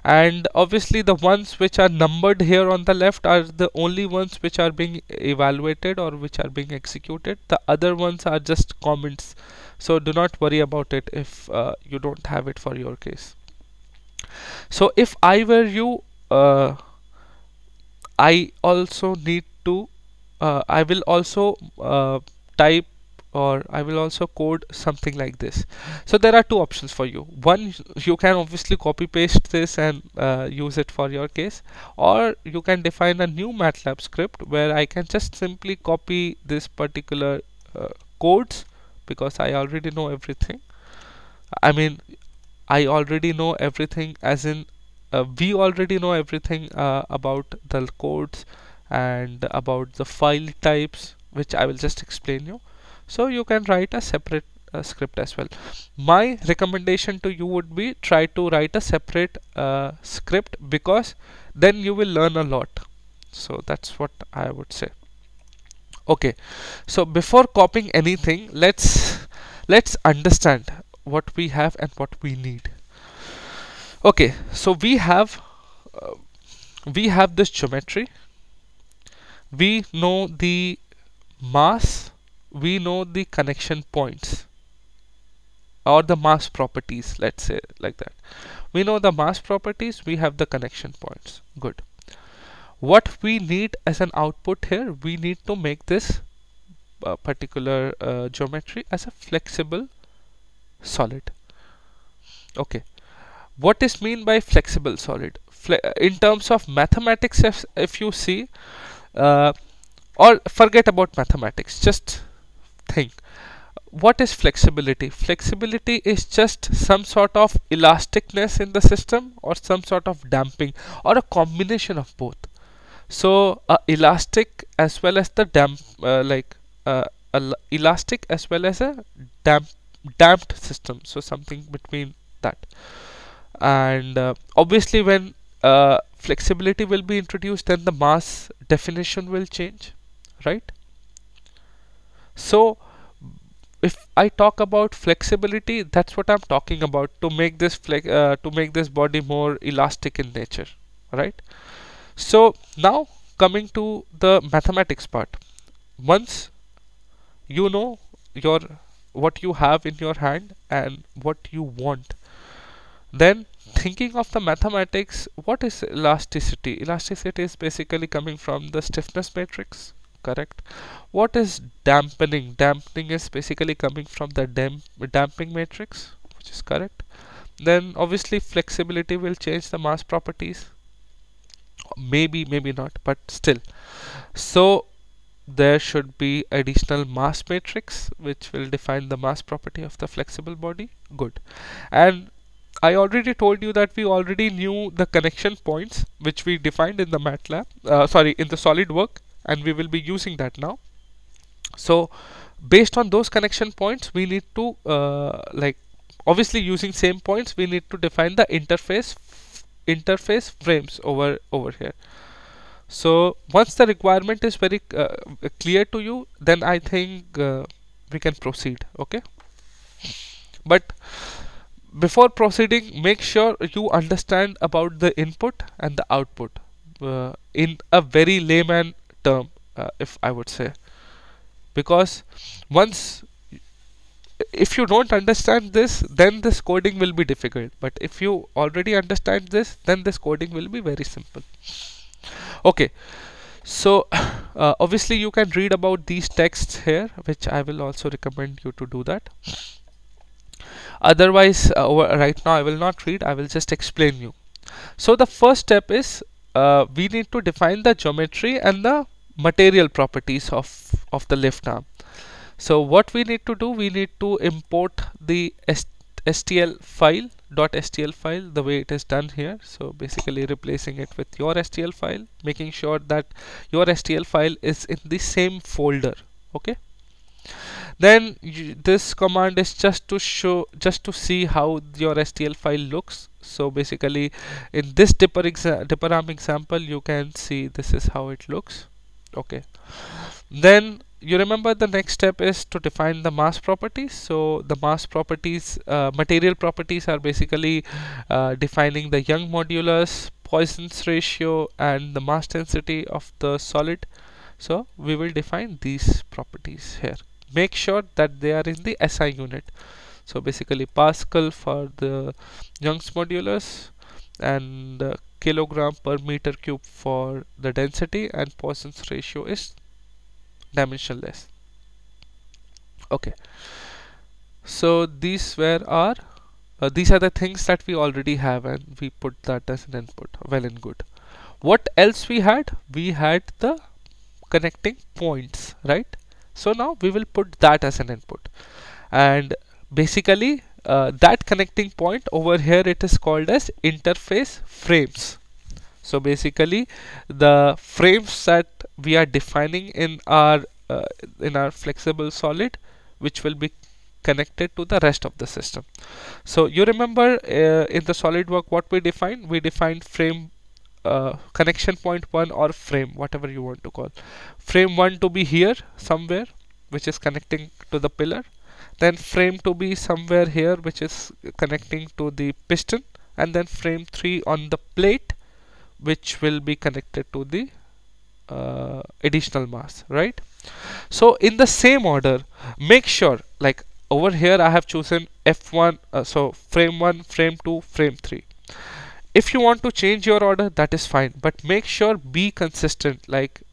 And obviously the ones which are numbered here on the left are the only ones which are being evaluated or which are being executed. The other ones are just comments, so do not worry about it if you don't have it for your case. So if I were you, I also need to I will also type, or I will also code something like this. So there are two options for you. One, you can obviously copy paste this and use it for your case, or you can define a new MATLAB script where I can just simply copy this particular codes, because I already know everything. I already know everything, as in we already know everything about the codes and about the file types, which I will just explain you. So you can write a separate script as well. My recommendation to you would be try to write a separate script, because then you will learn a lot. So that's what I would say. Okay, so before copying anything, let's understand what we have and what we need. Okay, so we have this geometry. We know the mass, we know the connection points or the mass properties, let's say like that. We know the mass properties, we have the connection points. Good. What we need as an output here, we need to make this particular geometry as a flexible solid. Okay. What is mean by flexible solid? In terms of mathematics, if you see, uh, or forget about mathematics, just think, what is flexibility? Flexibility is just some sort of elasticness in the system or some sort of damping or a combination of both. So elastic as well as the elastic as well as a damp damped system, so something between that. And obviously when flexibility will be introduced, then the mass definition will change, right? So if I talk about flexibility, that's what I'm talking about, to make this to make this body more elastic in nature, right? So now coming to the mathematics part, once you know your what you have in your hand and what you want, then thinking of the mathematics, what is elasticity? Elasticity is basically coming from the stiffness matrix, correct? What is dampening? Dampening is basically coming from the damping matrix, which is correct. Then obviously flexibility will change the mass properties, maybe not, but still. So there should be additional mass matrix which will define the mass property of the flexible body. Good. And I already told you that we already knew the connection points which we defined in the MATLAB, in the SolidWorks, and we will be using that now. So based on those connection points, we need to obviously using same points, we need to define the interface frames over here. So once the requirement is very clear to you, then I think we can proceed. Okay, but before proceeding, make sure you understand about the input and the output in a very layman term, if I would say, because once if you don't understand this, then this coding will be difficult, but if you already understand this, then this coding will be very simple. Okay, so obviously you can read about these texts here, which I will also recommend you to do that. Otherwise right now I will not read, I will just explain you. So the first step is we need to define the geometry and the material properties of the lift arm. So what we need to do, we need to import the STL file, .stl file, the way it is done here. So basically replacing it with your STL file, making sure that your STL file is in the same folder. Okay, then this command is just to see how your STL file looks. So basically in this dipper arm example, you can see this is how it looks. Okay, then you remember the next step is to define the mass properties. So the mass properties, material properties, are basically defining the Young modulus, Poisson's ratio, and the mass density of the solid. So we will define these properties here. Make sure that they are in the SI unit. So basically Pascal for the Young's modulus, and kilogram per meter cube for the density, and Poisson's ratio is dimensionless. Okay, so these are the things that we already have, and we put that as an input. Well and good. What else we had? We had the connecting points, right? So now we will put that as an input, and basically that connecting point over here, it is called as interface frames. So basically the frames that we are defining in our flexible solid, which will be connected to the rest of the system. So you remember in the SolidWorks what we defined? We defined frame connection point 1, or frame, whatever you want to call. Frame 1 to be here somewhere, which is connecting to the pillar. Then frame to be somewhere here, which is connecting to the piston. And then frame 3 on the plate, which will be connected to the additional mass, right? So in the same order, make sure, like over here I have chosen F1, so frame 1, frame 2, frame 3. If you want to change your order, that is fine, but make sure be consistent, like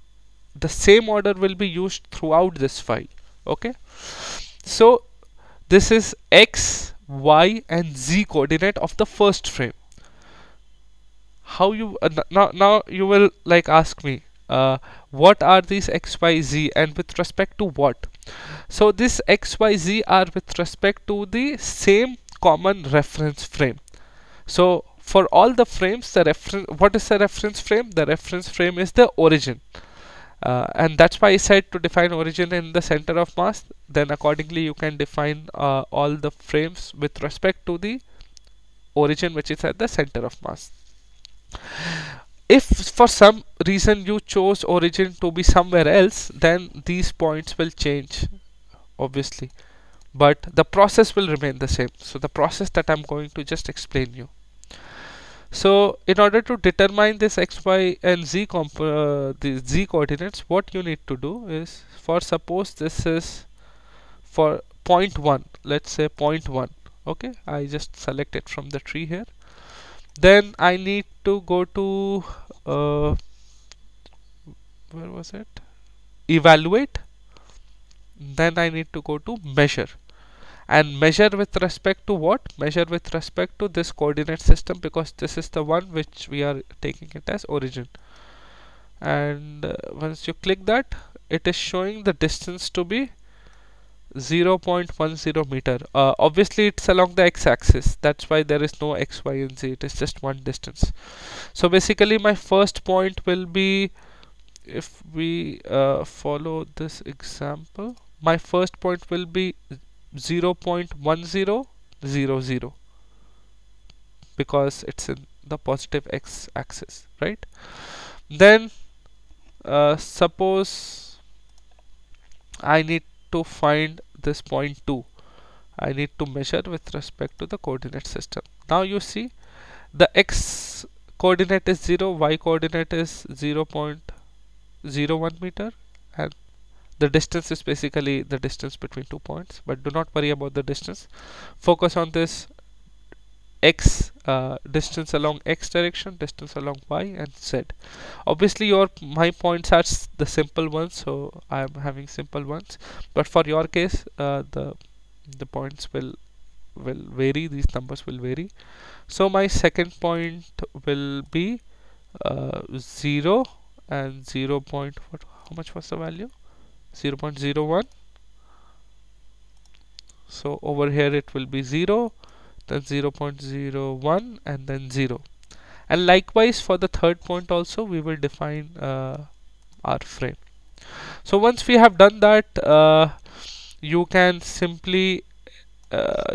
the same order will be used throughout this file. Okay, so this is X, Y, and Z coordinate of the first frame. How you now you will like ask me, what are these XYZ and with respect to what. So this XYZ are with respect to the same common reference frame. So for all the frames, the reference, what is the reference frame? The reference frame is the origin. And that's why I said to define origin in the center of mass. Then accordingly you can define all the frames with respect to the origin which is at the center of mass. If for some reason you chose origin to be somewhere else, then these points will change obviously, but the process will remain the same. So the process that I'm going to just explain you. So in order to determine this x, y and z the z coordinates, what you need to do is, for suppose this is for point 1, let's say point 1. Okay, I just select it from the tree here. Then I need to go to where was it? Evaluate. Then I need to go to measure. And measure with respect to what? Measure with respect to this coordinate system, because this is the one which we are taking it as origin. And once you click that, it is showing the distance to be 0.10 meter. Obviously it's along the x-axis, that's why there is no x, y and z, it is just one distance. So basically my first point will be, if we follow this example, my first point will be 0.1000, because it's in the positive x-axis, right? Then suppose I need to find this point 2. I need to measure with respect to the coordinate system. Now you see the x coordinate is 0, y coordinate is 0.01 meter, and the distance is basically the distance between 2 points. But do not worry about the distance, focus on this x distance along x direction, distance along y and z. Obviously my points are the simple ones, so I am having simple ones, but for your case the points will vary, these numbers will vary. So my second point will be 0 and 0. How much was the value? 0.01. so over here it will be 0, then 0.01 and then 0. And likewise for the third point also we will define our frame. So once we have done that, you can simply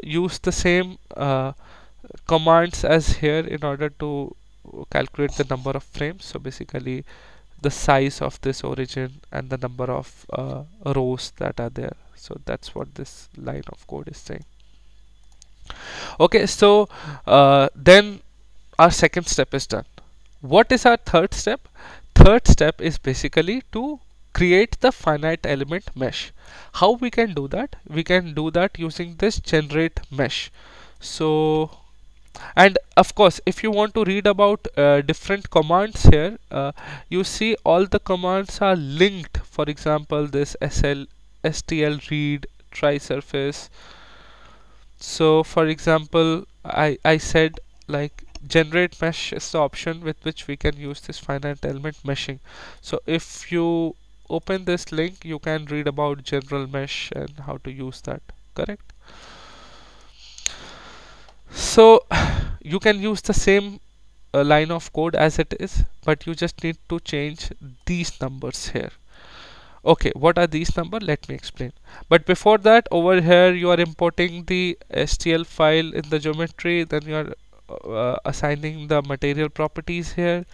use the same commands as here in order to calculate the number of frames. So basically the size of this origin and the number of rows that are there. So that's what this line of code is saying. Okay, so then our second step is done. What is our third step? Third step is basically to create the finite element mesh. How we can do that? We can do that using this generate mesh. So, and of course if you want to read about different commands here, you see all the commands are linked. For example, this stl read try surface. So for example, I said like generate mesh is the option with which we can use this finite element meshing. So if you open this link, you can read about general mesh and how to use that, correct? So you can use the same line of code as it is, but you just need to change these numbers here. Okay, what are these numbers? Let me explain. But before that, over here you are importing the STL file in the geometry, then you are assigning the material properties here,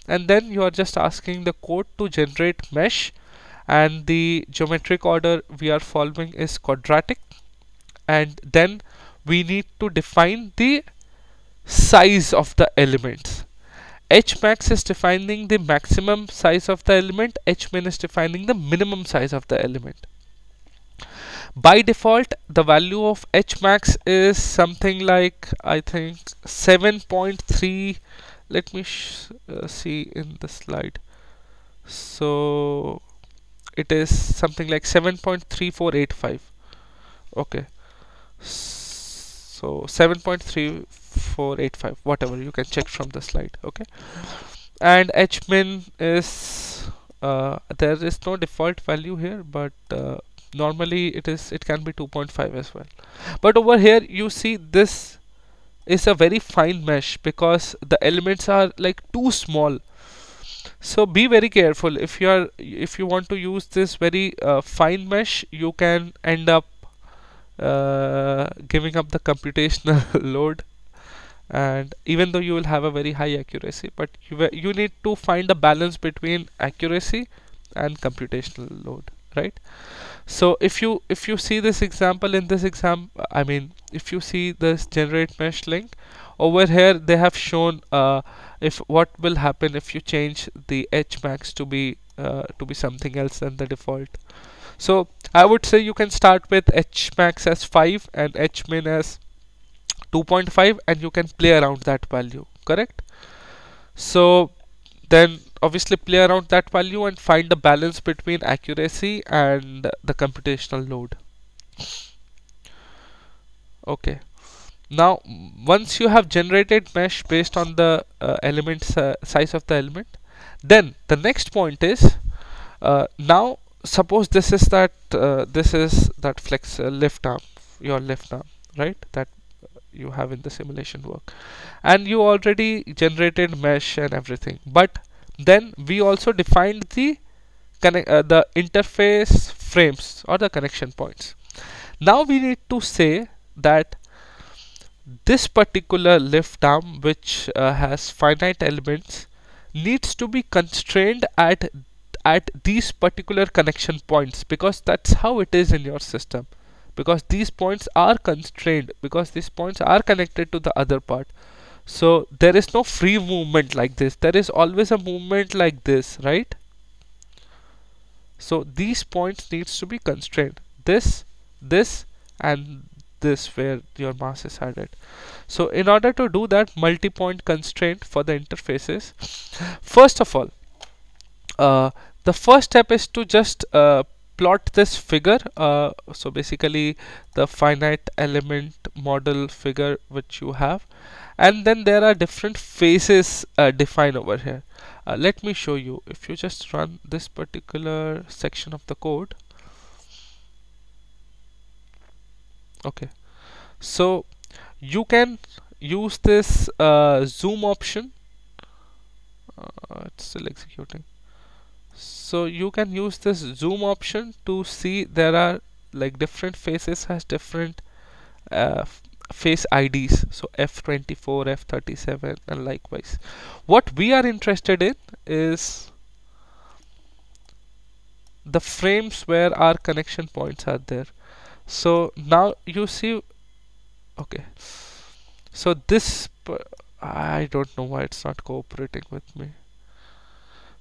and then you are just asking the code to generate mesh, and the geometric order we are following is quadratic, and then we need to define the size of the elements. Hmax is defining the maximum size of the element, Hmin is defining the minimum size of the element. By default, the value of Hmax is something like, I think 7.3. Let me see in the slide. So it is something like 7.3485. Okay, so 7.3485, whatever, you can check from the slide. Okay, and Hmin is there is no default value here, but normally it can be 2.5 as well. But over here you see this is a very fine mesh because the elements are like too small. So be very careful if you want to use this very fine mesh, you can end up giving up the computational load, and even though you will have a very high accuracy, but you need to find a balance between accuracy and computational load, right? So if you see this example, in this example, I mean, if you see this generate mesh link over here, they have shown if what will happen if you change the h max to be something else than the default. So I would say you can start with h max as 5 and h min as 2.5, and you can play around that value, correct? So then obviously play around that value and find the balance between accuracy and the computational load. Okay, now once you have generated mesh based on the size of the element, then the next point is now suppose this is that flex lift arm, your lift arm, right, that you have in the simulation work, and you already generated mesh and everything, but then we also defined the the interface frames or the connection points. Now we need to say that this particular lift arm, which has finite elements, needs to be constrained at these particular connection points, because that's how it is in your system, because these points are constrained, because these points are connected to the other part. So there is no free movement like this, there is always a movement like this, right? So these points needs to be constrained, this and this, where your mass is added. So in order to do that multi-point constraint for the interfaces, first of all, the first step is to just plot this figure. So basically the finite element model figure which you have, and then there are different phases defined over here. Let me show you. If you just run this particular section of the code, okay, so you can use this zoom option. It's still executing. So you can use this zoom option to see there are like different faces has different face IDs, so F24, F37 and likewise. What we are interested in is the frames where our connection points are there. So now you see, okay, so this I don't know why it's not cooperating with me.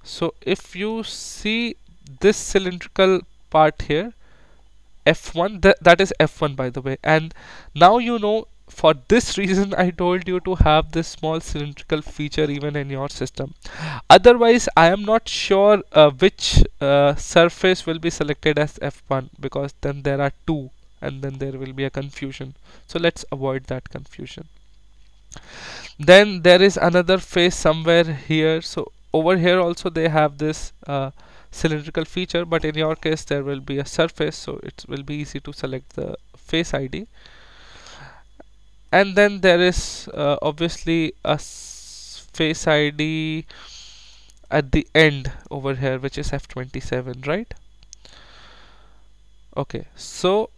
So if you see this cylindrical part here, F1, that is F1 by the way, and now you know for this reason I told you to have this small cylindrical feature even in your system. Otherwise I am not sure which surface will be selected as F1, because then there are two and then there will be a confusion. So let's avoid that confusion. Then there is another face somewhere here. So over here also they have this cylindrical feature, but in your case there will be a surface, so it will be easy to select the face ID. And then there is obviously a face ID at the end over here, which is F27, right? Okay, so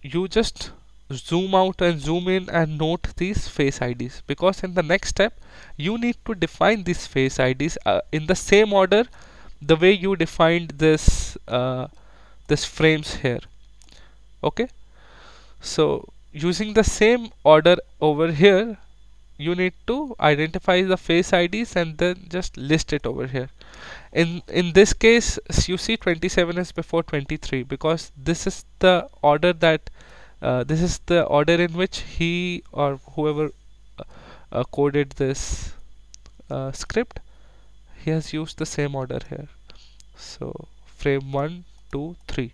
you just zoom out and zoom in and note these face IDs, because in the next step you need to define these face IDs in the same order the way you defined this this frames here. Okay, so using the same order over here, you need to identify the face IDs and then just list it over here. In this case you see 27 is before 23, because this is the order that this is the order in which he or whoever coded this script, he has used the same order here. So frame 1, 2, 3,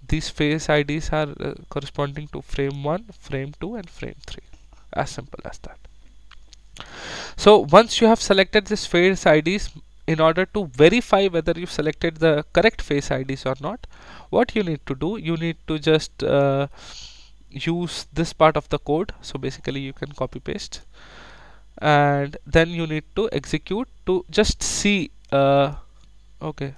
these face IDs are corresponding to frame 1, frame 2 and frame 3, as simple as that. So once you have selected this face IDs, in order to verify whether you selected the correct face IDs or not, what you need to do, you need to just use this part of the code. So basically you can copy paste, and then you need to execute to just see okay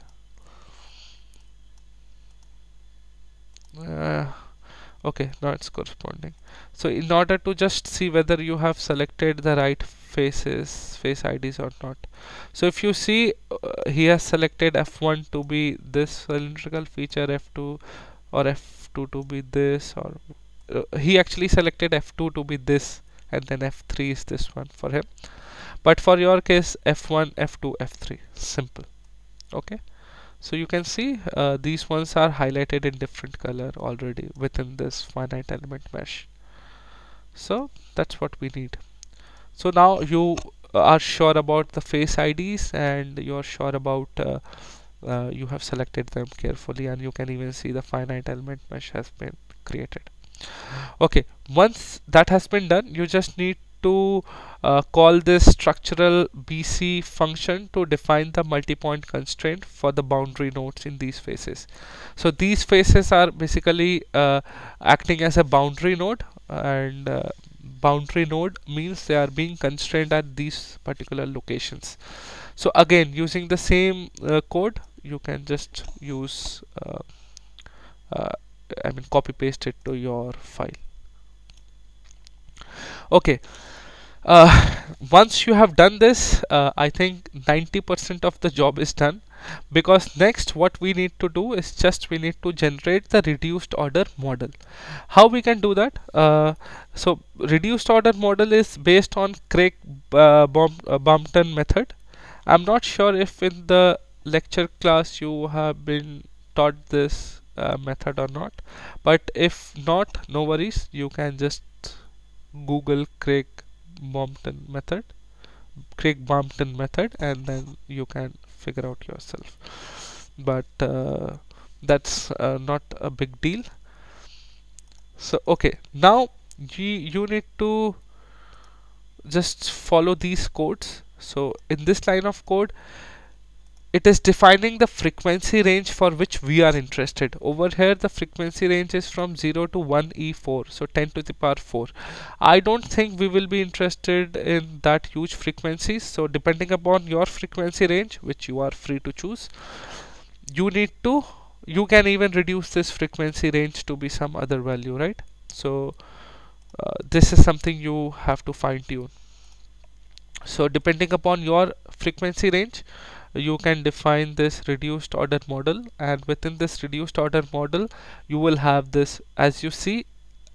okay, now it's corresponding. So in order to just see whether you have selected the right face IDs or not, so if you see he has selected F1 to be this cylindrical feature, F2 or F2 to be this, or he actually selected F2 to be this, and then F3 is this one for him. But for your case, F1, F2, F3, simple. Okay, so you can see these ones are highlighted in different color already within this finite element mesh. So that's what we need. So now you are sure about the face IDs, and you are sure about you have selected them carefully, and you can even see the finite element mesh has been created. Okay, once that has been done, you just need to call this structural BC function to define the multi-point constraint for the boundary nodes in these faces. So these faces are basically acting as a boundary node, and boundary node means they are being constrained at these particular locations. So again, using the same code, you can just use I mean copy paste it to your file. Okay, once you have done this, I think 90% of the job is done, because next what we need to do is just we need to generate the reduced order model. How we can do that? So reduced order model is based on Craig-Bampton method. I'm not sure if in the lecture class you have been taught this method or not, but if not, no worries, you can just Google Craig-Bampton method, and then you can figure out yourself. But that's not a big deal. So okay, now you need to just follow these codes. So in this line of code, it is defining the frequency range for which we are interested. Over here the frequency range is from 0 to 1e4, so 10 to the power 4. I don't think we will be interested in that huge frequencies, so depending upon your frequency range, which you are free to choose, you can even reduce this frequency range to be some other value, right? So this is something you have to fine tune. So depending upon your frequency range, you can define this reduced order model, and within this reduced order model you will have this, as you see,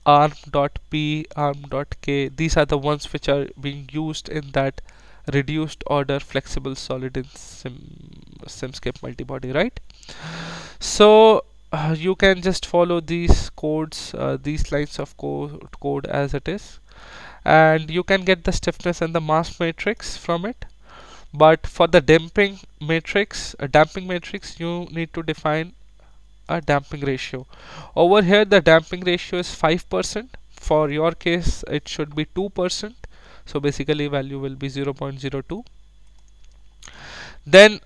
arm.p, arm.k. These are the ones which are being used in that reduced order flexible solid in Simscape multibody, right? So you can just follow these codes, these lines of code as it is, and you can get the stiffness and the mass matrix from it. But for the damping matrix, you need to define a damping ratio. Over here the damping ratio is 5%. For your case it should be 2%. So basically value will be 0.02. Then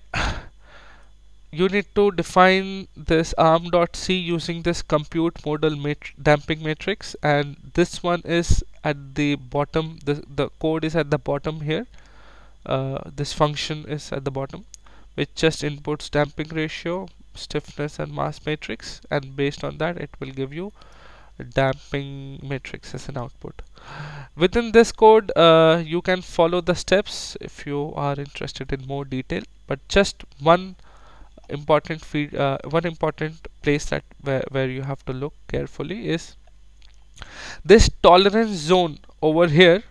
you need to define this arm.c using this compute modal damping matrix, and this one is at the bottom. The code is at the bottom here. This function is at the bottom, which just inputs damping ratio, stiffness and mass matrix, and based on that it will give you a damping matrix as an output. Within this code you can follow the steps if you are interested in more detail, but just one important place that where you have to look carefully is this tolerance zone over here.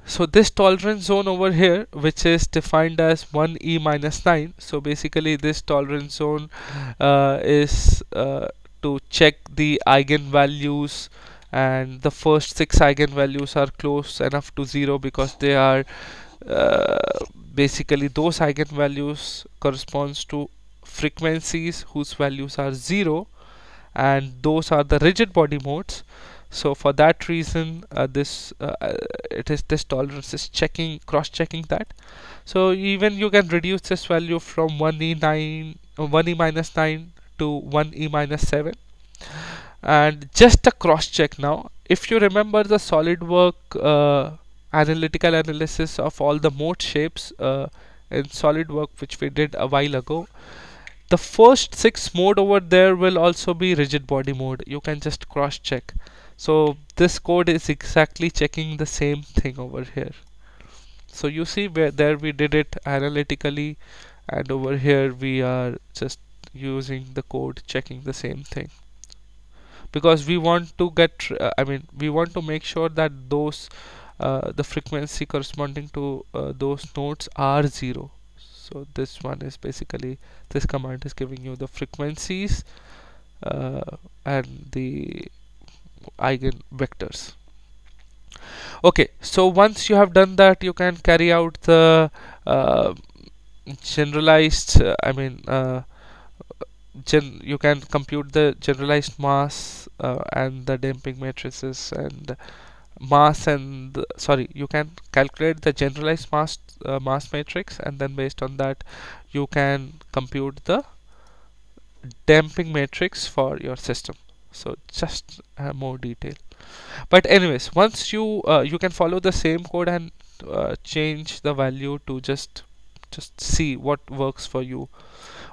So this tolerance zone over here, which is defined as 1e minus 9. So basically this tolerance zone is to check the eigenvalues, and the first 6 eigenvalues are close enough to 0 because they are basically those eigenvalues corresponds to frequencies whose values are 0, and those are the rigid body modes. So for that reason, this tolerance is cross-checking that. So even you can reduce this value from 1e minus 9 to 1e minus 7. And just a cross check now, if you remember the SolidWorks analytical analysis of all the mode shapes in SolidWorks which we did a while ago, the first 6 mode over there will also be rigid body mode. You can just cross check. So this code is exactly checking the same thing over here. So you see where there we did it analytically, and over here we are just using the code checking the same thing, because we want to get we want to make sure that those the frequency corresponding to those nodes are 0. So this one is basically, this command is giving you the frequencies and the eigenvectors. Okay, so once you have done that, you can carry out the generalized you can compute the generalized mass and the damping matrices and you can calculate the generalized mass matrix, and then based on that you can compute the damping matrix for your system. So just more detail. But anyways, once you can follow the same code and change the value to just see what works for you.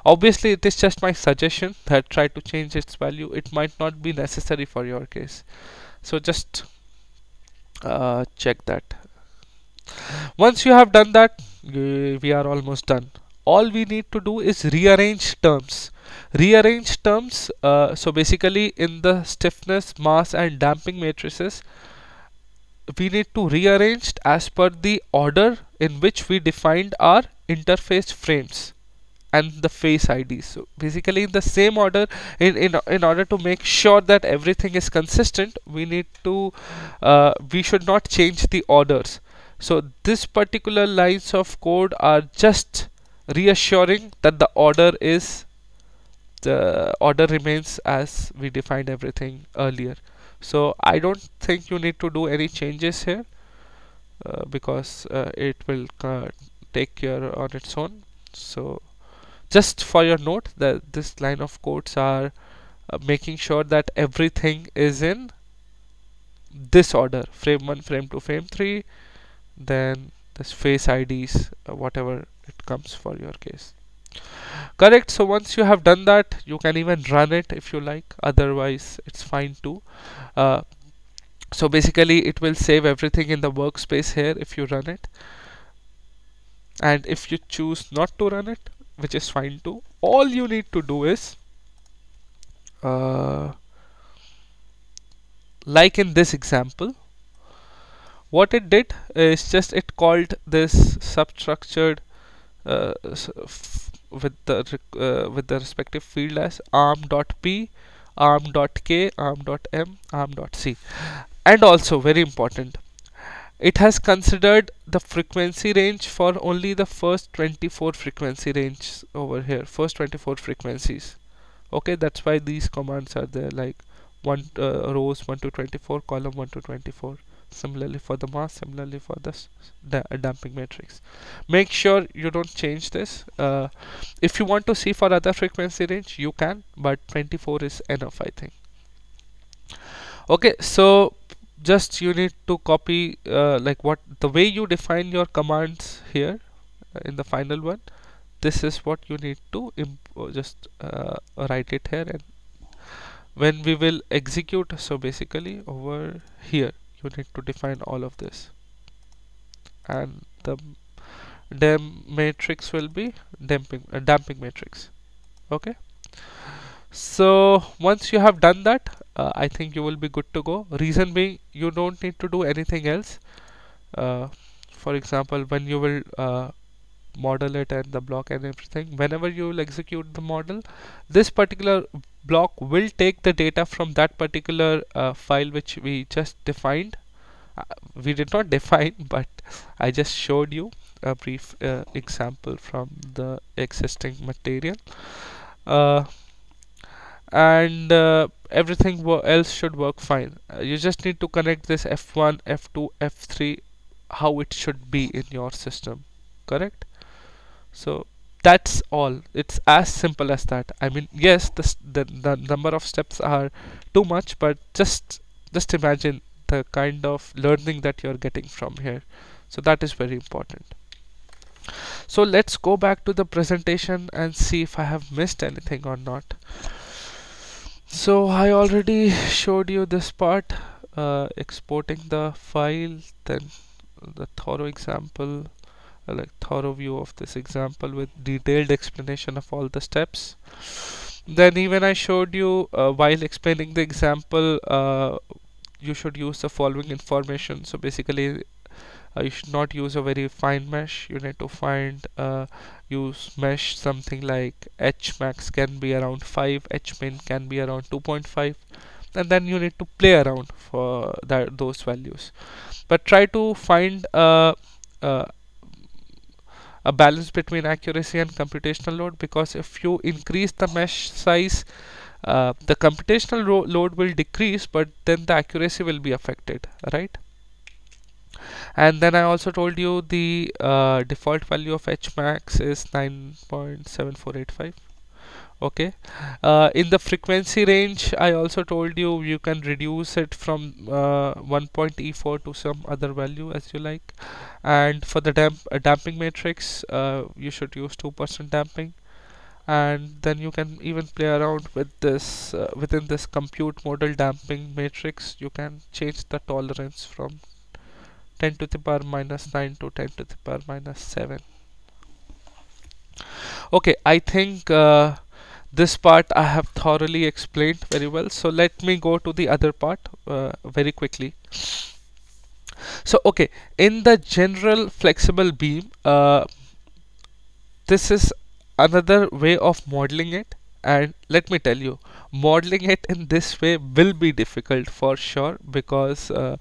Obviously it is just my suggestion that try to change its value. It might not be necessary for your case, so just check that. Once you have done that, we are almost done. All we need to do is rearrange terms. So basically in the stiffness, mass and damping matrices, we need to rearrange as per the order in which we defined our interface frames and the face IDs. So basically in the same order, in order to make sure that everything is consistent, we need to we should not change the orders. So this particular lines of code are just reassuring that the order remains as we defined everything earlier. So I don't think you need to do any changes here because it will take care on its own. So just for your note, that this line of codes are making sure that everything is in this order: frame 1, frame 2, frame 3, then this face IDs, whatever it comes for your case. Correct. So once you have done that, you can even run it if you like, otherwise it's fine too. So basically it will save everything in the workspace here if you run it, and if you choose not to run it, which is fine too, all you need to do is like in this example, what it did is just it called this substructured with the respective field as arm.p, arm.k, arm.m, arm.c. And also very important, it has considered the frequency range for only the first 24 frequency range over here, first 24 frequencies. Okay, that's why these commands are there, like rows 1 to 24, column 1 to 24. Similarly for the mass, similarly for this damping matrix. Make sure you don't change this. If you want to see for other frequency range, you can, but 24 is enough, I think. Okay, so just you need to copy like what the way you define your commands here in the final one. This is what you need to just write it here, and when we will execute, so basically over here you need to define all of this, and the matrix will be damping matrix. Okay, so once you have done that, I think you will be good to go. Reason being, you don't need to do anything else. For example, when you will model it and the block and everything, whenever you will execute the model, this particular block will take the data from that particular file which we just defined. We did not define, but I just showed you a brief example from the existing material, and everything else should work fine. You just need to connect this F1, F2, F3 how it should be in your system, correct? So that's all. It's as simple as that. I mean, yes, the number of steps are too much, but just imagine the kind of learning that you're getting from here. So that is very important. So let's go back to the presentation and see if I have missed anything or not. So I already showed you this part, exporting the file, then the thorough example, like thorough view of this example with detailed explanation of all the steps. Then even I showed you while explaining the example, you should use the following information. So basically you should not use a very fine mesh. You need to find use mesh something like hmax can be around 5, hmin can be around 2.5, and then you need to play around for those values, but try to find a balance between accuracy and computational load, because if you increase the mesh size, the computational load will decrease, but then the accuracy will be affected, right? And then I also told you the default value of hmax is 9.7485. Okay, in the frequency range I also told you you can reduce it from 1.E4 to some other value as you like. And for the damping matrix, you should use 2% damping. And then you can even play around with this within this compute model damping matrix. You can change the tolerance from 10 to the power minus 9 to 10 to the power minus 7. Okay, I think this part I have thoroughly explained very well. So let me go to the other part very quickly. So okay, in the general flexible beam, this is another way of modeling it, and let me tell you, modeling it in this way will be difficult for sure, because the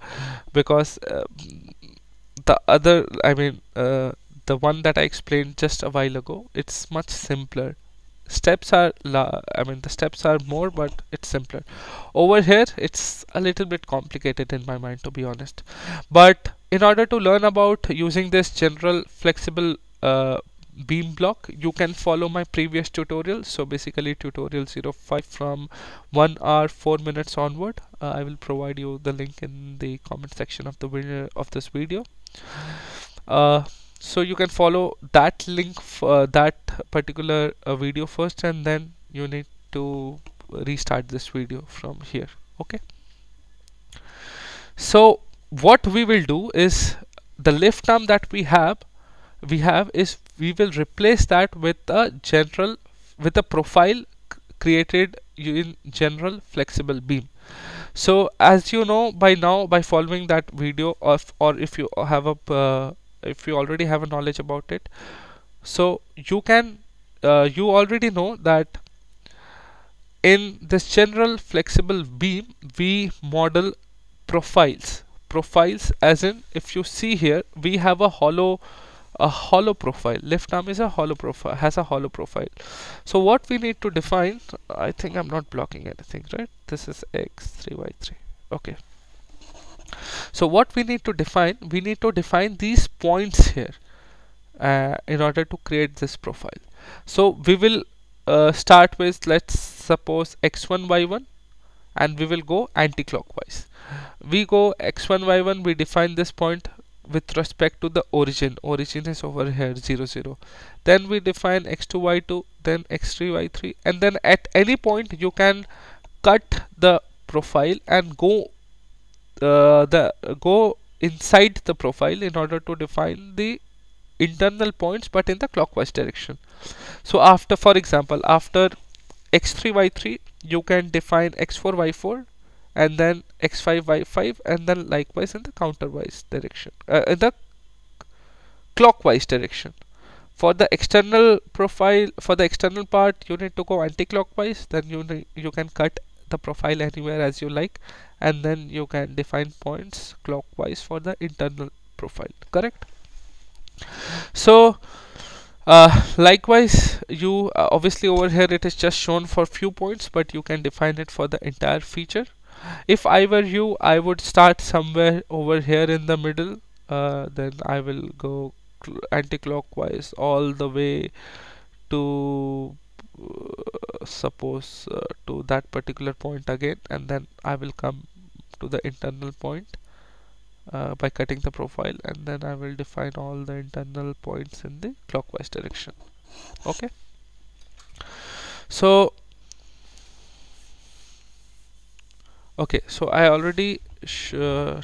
other, I mean the one that I explained just a while ago, it's much simpler. Steps are the steps are more, but it's simpler. Over here it's a little bit complicated in my mind, to be honest. But in order to learn about using this general flexible beam block, you can follow my previous tutorial. So basically tutorial 05 from 1 hour 4 minutes onward. I will provide you the link in the comment section of the video of this video. So you can follow that link for that particular video first, and then you need to restart this video from here. Okay, so what we will do is the lift arm that we have is we will replace that with a profile created in general flexible beam. So as you know by now, by following that video of, or if you have a if you already have a knowledge about it, so you can you already know that in this general flexible beam we model profiles. As in, if you see here, we have a hollow profile. Lift arm is a hollow profile, has a hollow profile. So what we need to define, I think I'm not blocking anything, right? This is x3 y3. Okay, so what we need to define these points here in order to create this profile. So we will start with, let's suppose x1 y1, and we will go anti-clockwise. We go x1 y1, we define this point with respect to the origin is over here 0 0. Then we define x2 y2, then x3 y3, and then at any point you can cut the profile and go inside the profile in order to define the internal points, but in the clockwise direction. So after, for example, after x3 y3, you can define x4 y4, and then x5 y5, and then likewise in the counterwise direction, in the clockwise direction. For the external profile, for the external part, you need to go anti-clockwise. Then you can cut the profile anywhere as you like, and then you can define points clockwise for the internal profile, correct? So Likewise, you obviously over here it is just shown for few points, but you can define it for the entire feature. If I were you, I would start somewhere over here in the middle. Then I will go anti-clockwise all the way to suppose to that particular point again, and then I will come to the internal point by cutting the profile, and then I will define all the internal points in the clockwise direction. Okay, so I already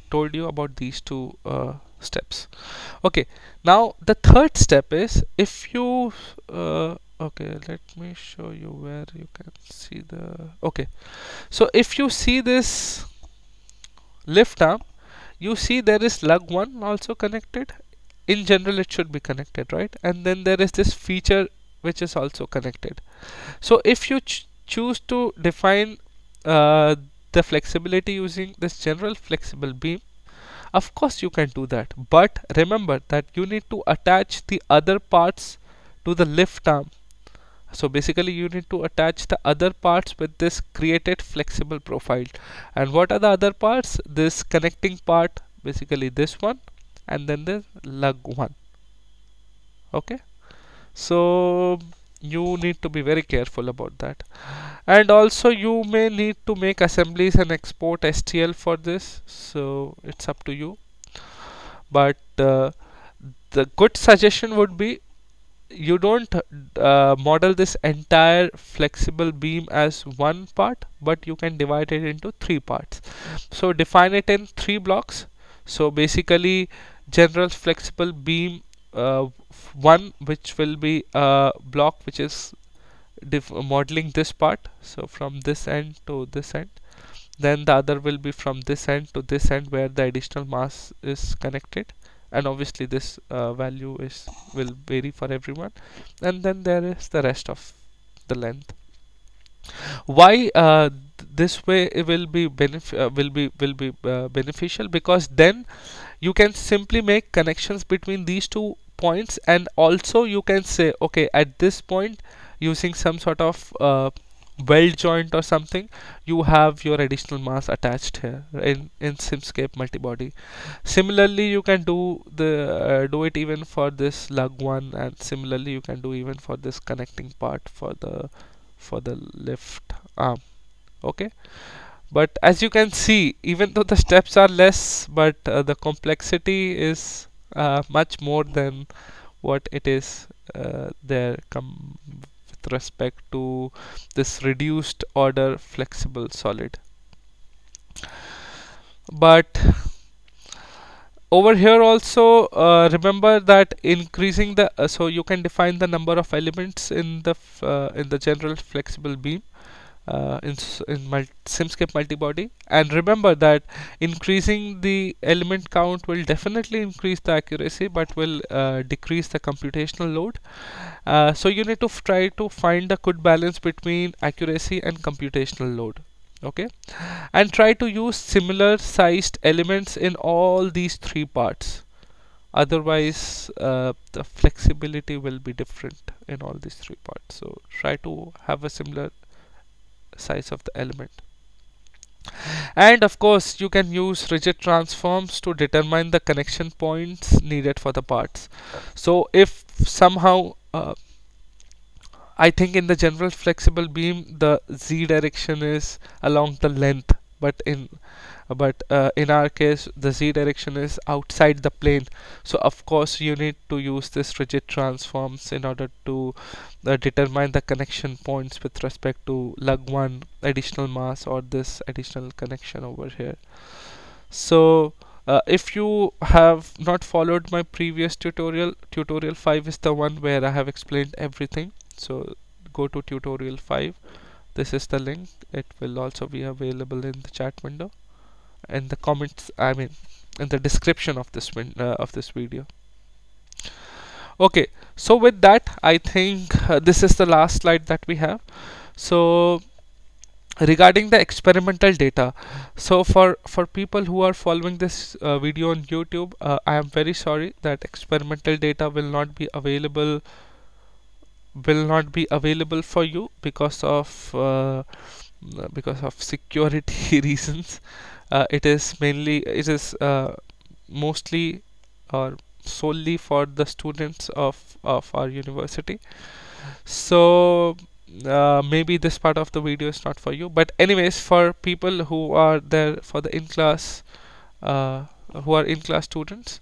told you about these two steps. Okay, now the third step is, if you okay, let me show you where you can see the okay. So if you see this lift arm, you see there is lug1 also connected. In general it should be connected, right? And then there is this feature which is also connected. So if you choose to define the flexibility using this general flexible beam, of course you can do that, but remember that you need to attach the other parts to the lift arm. So basically you need to attach the other parts with this created flexible profile. And what are the other parts? This connecting part, basically this one, and then the lug one. Okay, so you need to be very careful about that. And also you may need to make assemblies and export STL for this, so it's up to you. But the good suggestion would be, you don't model this entire flexible beam as one part, but you can divide it into three parts. So define it in three blocks. So basically general flexible beam one, which will be a block which is modeling this part, so from this end to this end. Then the other will be from this end to this end, where the additional mass is connected, and obviously this value will vary for everyone. And then there is the rest of the length. Why this way it will be beneficial? Because then you can simply make connections between these two points, and also you can say, okay, at this point, using some sort of weld joint or something, you have your additional mass attached here in Simscape multibody. Similarly, you can do it even for this lug one, and similarly you can do even for this connecting part for the lift arm. Okay, but as you can see, even though the steps are less, but the complexity is much more than what it is there with respect to this reduced order flexible solid. But over here also remember that increasing the so you can define the number of elements in the general flexible beam in Simscape multibody, and remember that increasing the element count will definitely increase the accuracy, but will decrease the computational load. So you need to try to find a good balance between accuracy and computational load. Okay, and try to use similar sized elements in all these three parts. Otherwise the flexibility will be different in all these three parts. So try to have a similar size of the element. And of course you can use rigid transforms to determine the connection points needed for the parts. So if somehow I think in the general flexible beam the z direction is along the length, but in our case the z direction is outside the plane. So of course you need to use this rigid transforms in order to determine the connection points with respect to lug1 additional mass or this additional connection over here. So if you have not followed my previous tutorial 5 is the one where I have explained everything. So go to tutorial 5. This is the link. It will also be available in the chat window, in the comments, I mean in the description of this video. Okay, so with that I think this is the last slide that we have. So regarding the experimental data, so for people who are following this video on YouTube, I am very sorry that experimental data will not be available will not be available for you because of security reasons. It is mostly or solely for the students of our university. So maybe this part of the video is not for you, but anyways, for people who are there for the in-class who are in-class students,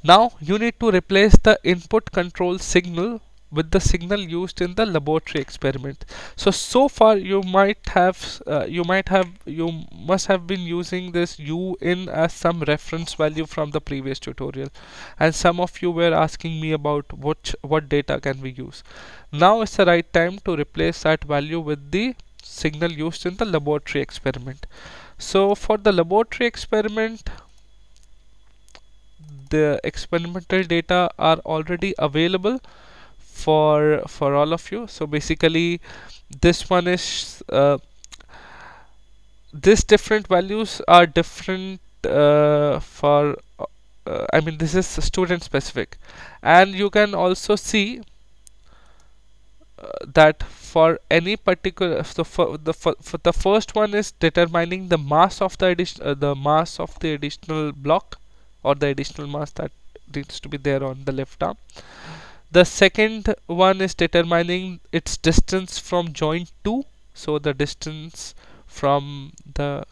now you need to replace the input control signal with the signal used in the laboratory experiment. So far you must have been using this u in as some reference value from the previous tutorial, and some of you were asking me about what data can we use. Now is the right time to replace that value with the signal used in the laboratory experiment. So for the laboratory experiment, the experimental data are already available for all of you. So basically this one is this different values are different for I mean, this is student specific, and you can also see that for any particular, so for the first one is determining the mass of the mass of the additional block, or the additional mass that needs to be there on the left arm. The second one is determining its distance from joint 2, so the distance from the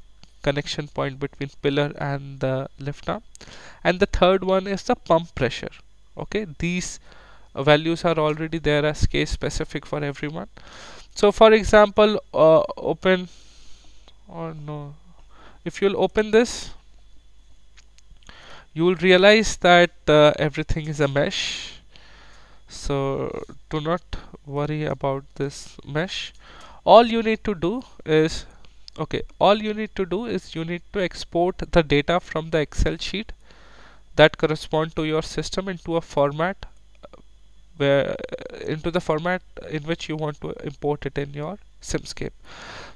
connection point between pillar and the left arm. And the third one is the pump pressure. Okay, these values are already there as case specific for everyone. So for example, open, or no, if you'll open this, you will realize that everything is a mesh. So do not worry about this mesh. All you need to do is you need to export the data from the Excel sheet that correspond to your system into a format into the format in which you want to import it in your Simscape.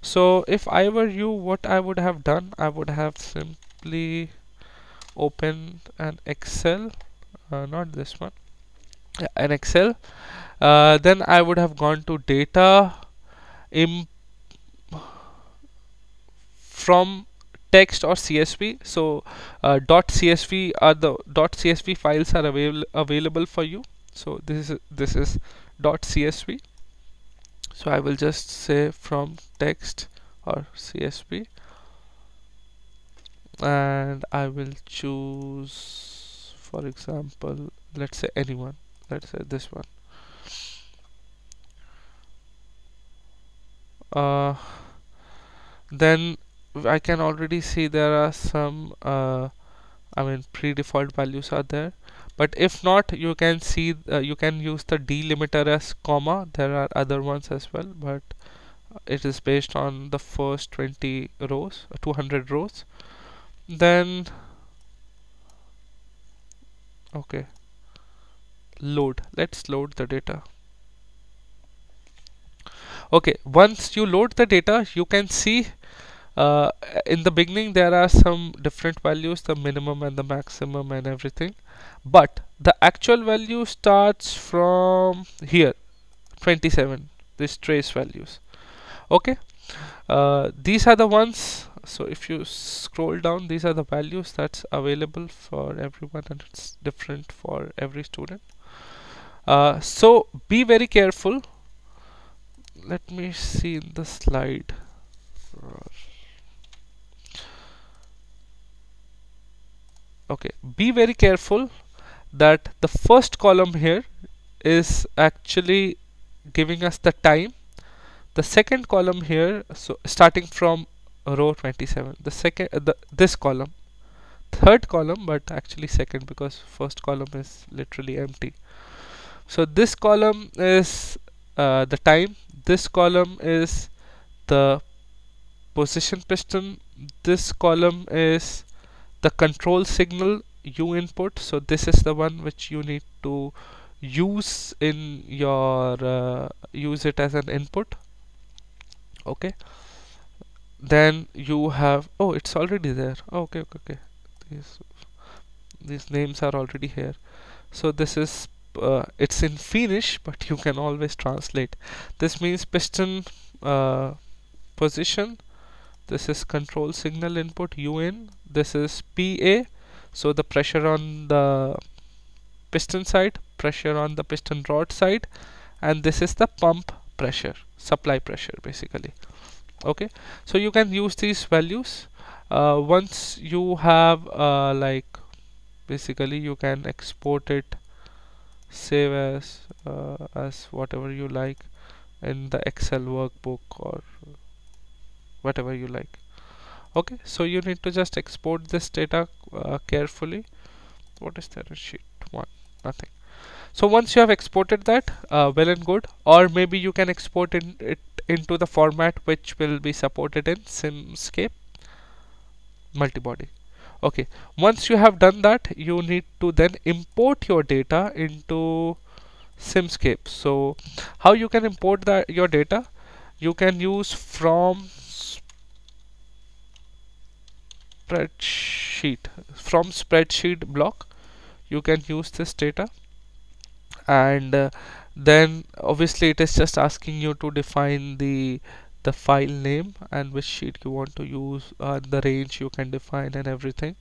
So if I were you, what I would have done, I would have simply opened an Excel, not this one, an Excel. Then I would have gone to data from text or CSV. So .csv are the .csv files are available for you. So this is .csv. So I will just say from text or CSV, and I will choose, for example, let's say anyone, let's say this one. Then I can already see there are some I mean pre-default values are there, but if not, you can see you can use the delimiter as comma. There are other ones as well, but it is based on the first 20 rows, 200 rows. Then okay, load, let's load the data. Okay, once you load the data, you can see in the beginning there are some different values, the minimum and the maximum and everything, but the actual value starts from here, 27, these trace values. Okay, these are the ones. So if you scroll down, these are the values that's available for everyone, and it's different for every student. So be very careful. Let me see in the slide. Okay, be very careful that the first column here is actually giving us the time. The second column here, so starting from row 27, the second this column, third column, but actually second because first column is literally empty. So this column is the time, this column is the position piston, this column is the control signal U input. So this is the one which you need to use in your use it as an input. Okay, then you have, oh, it's already there. Oh, okay, these names are already here. So this is it's in Finnish, but you can always translate. This means piston position. This is control signal input UN. This is PA, so the pressure on the piston side, pressure on the piston rod side, and this is the pump pressure, supply pressure basically. Okay, so you can use these values. Once you have basically you can export it, save as whatever you like in the Excel workbook or whatever you like. Okay, so you need to just export this data carefully. What is the sheet 1? Nothing. So once you have exported that, well and good, or maybe you can export it into the format which will be supported in Simscape multibody. Okay, once you have done that, you need to then import your data into Simscape. So how you can import your data? You can use from spreadsheet block. You can use this data, and then obviously it is just asking you to define the file name and which sheet you want to use, the range you can define and everything.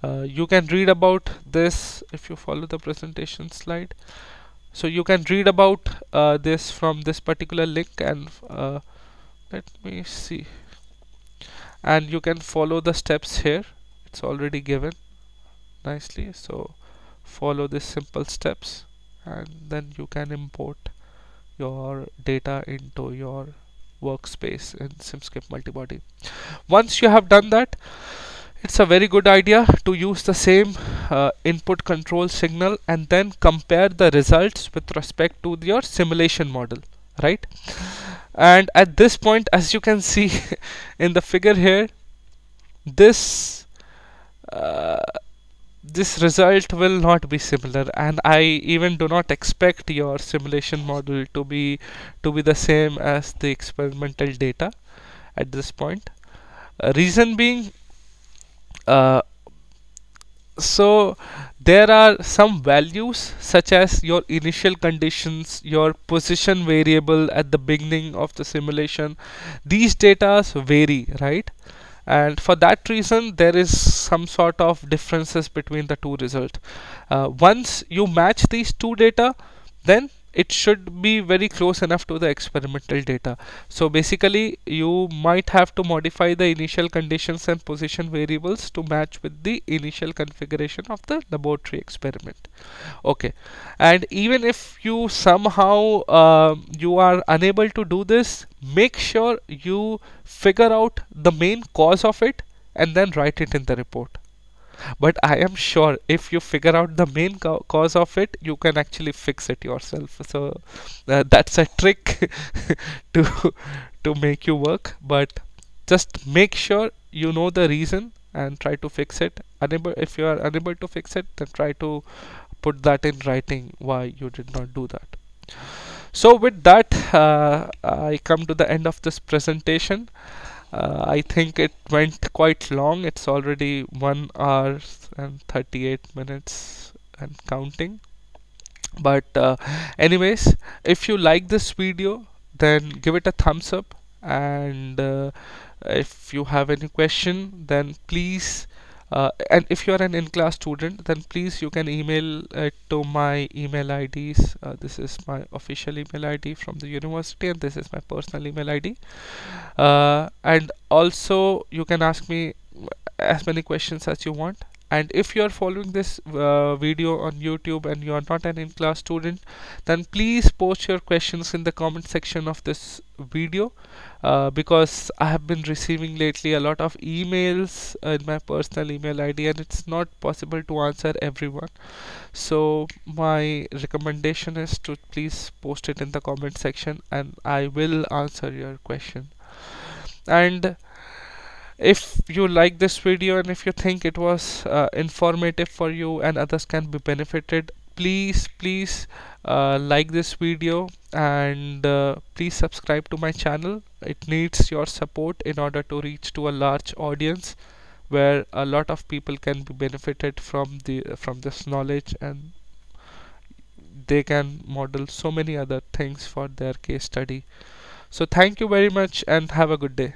You can read about this if you follow the presentation slide. So you can read about this from this particular link, and let me see, and you can follow the steps here. It's already given nicely, so follow these simple steps and then you can import your data into your workspace in Simscape multibody. Once you have done that, it's a very good idea to use the same input control signal and then compare the results with respect to your simulation model, right? And at this point, as you can see in the figure here, this this result will not be similar, and I even do not expect your simulation model to be the same as the experimental data at this point. Reason being, so there are some values such as your initial conditions, your position variable at the beginning of the simulation. These data vary, right? And for that reason there is some sort of differences between the two results. Once you match these two data, then it should be very close enough to the experimental data. So basically you might have to modify the initial conditions and position variables to match with the initial configuration of the laboratory experiment. Okay, and even if you somehow you are unable to do this, make sure you figure out the main cause of it and then write it in the report. But I am sure if you figure out the main cause of it, you can actually fix it yourself. So that's a trick to make you work, but just make sure you know the reason and try to fix it. If you are unable to fix it, then try to put that in writing why you did not do that. So with that, I come to the end of this presentation. I think it went quite long. It's already 1 hour and 38 minutes and counting. But anyways, if you like this video, then give it a thumbs up, and if you have any question, then please and if you are an in-class student, then please you can email it to my email IDs. This is my official email ID from the university, and this is my personal email ID. And also you can ask me as many questions as you want. And if you are following this video on YouTube and you are not an in-class student, then please post your questions in the comment section of this video, because I have been receiving lately a lot of emails in my personal email ID and it's not possible to answer everyone. So my recommendation is to please post it in the comment section and I will answer your question. And if you like this video and if you think it was informative for you and others can be benefited, please like this video, and please subscribe to my channel. It needs your support in order to reach to a large audience where a lot of people can be benefited from this knowledge and they can model so many other things for their case study. So thank you very much and have a good day.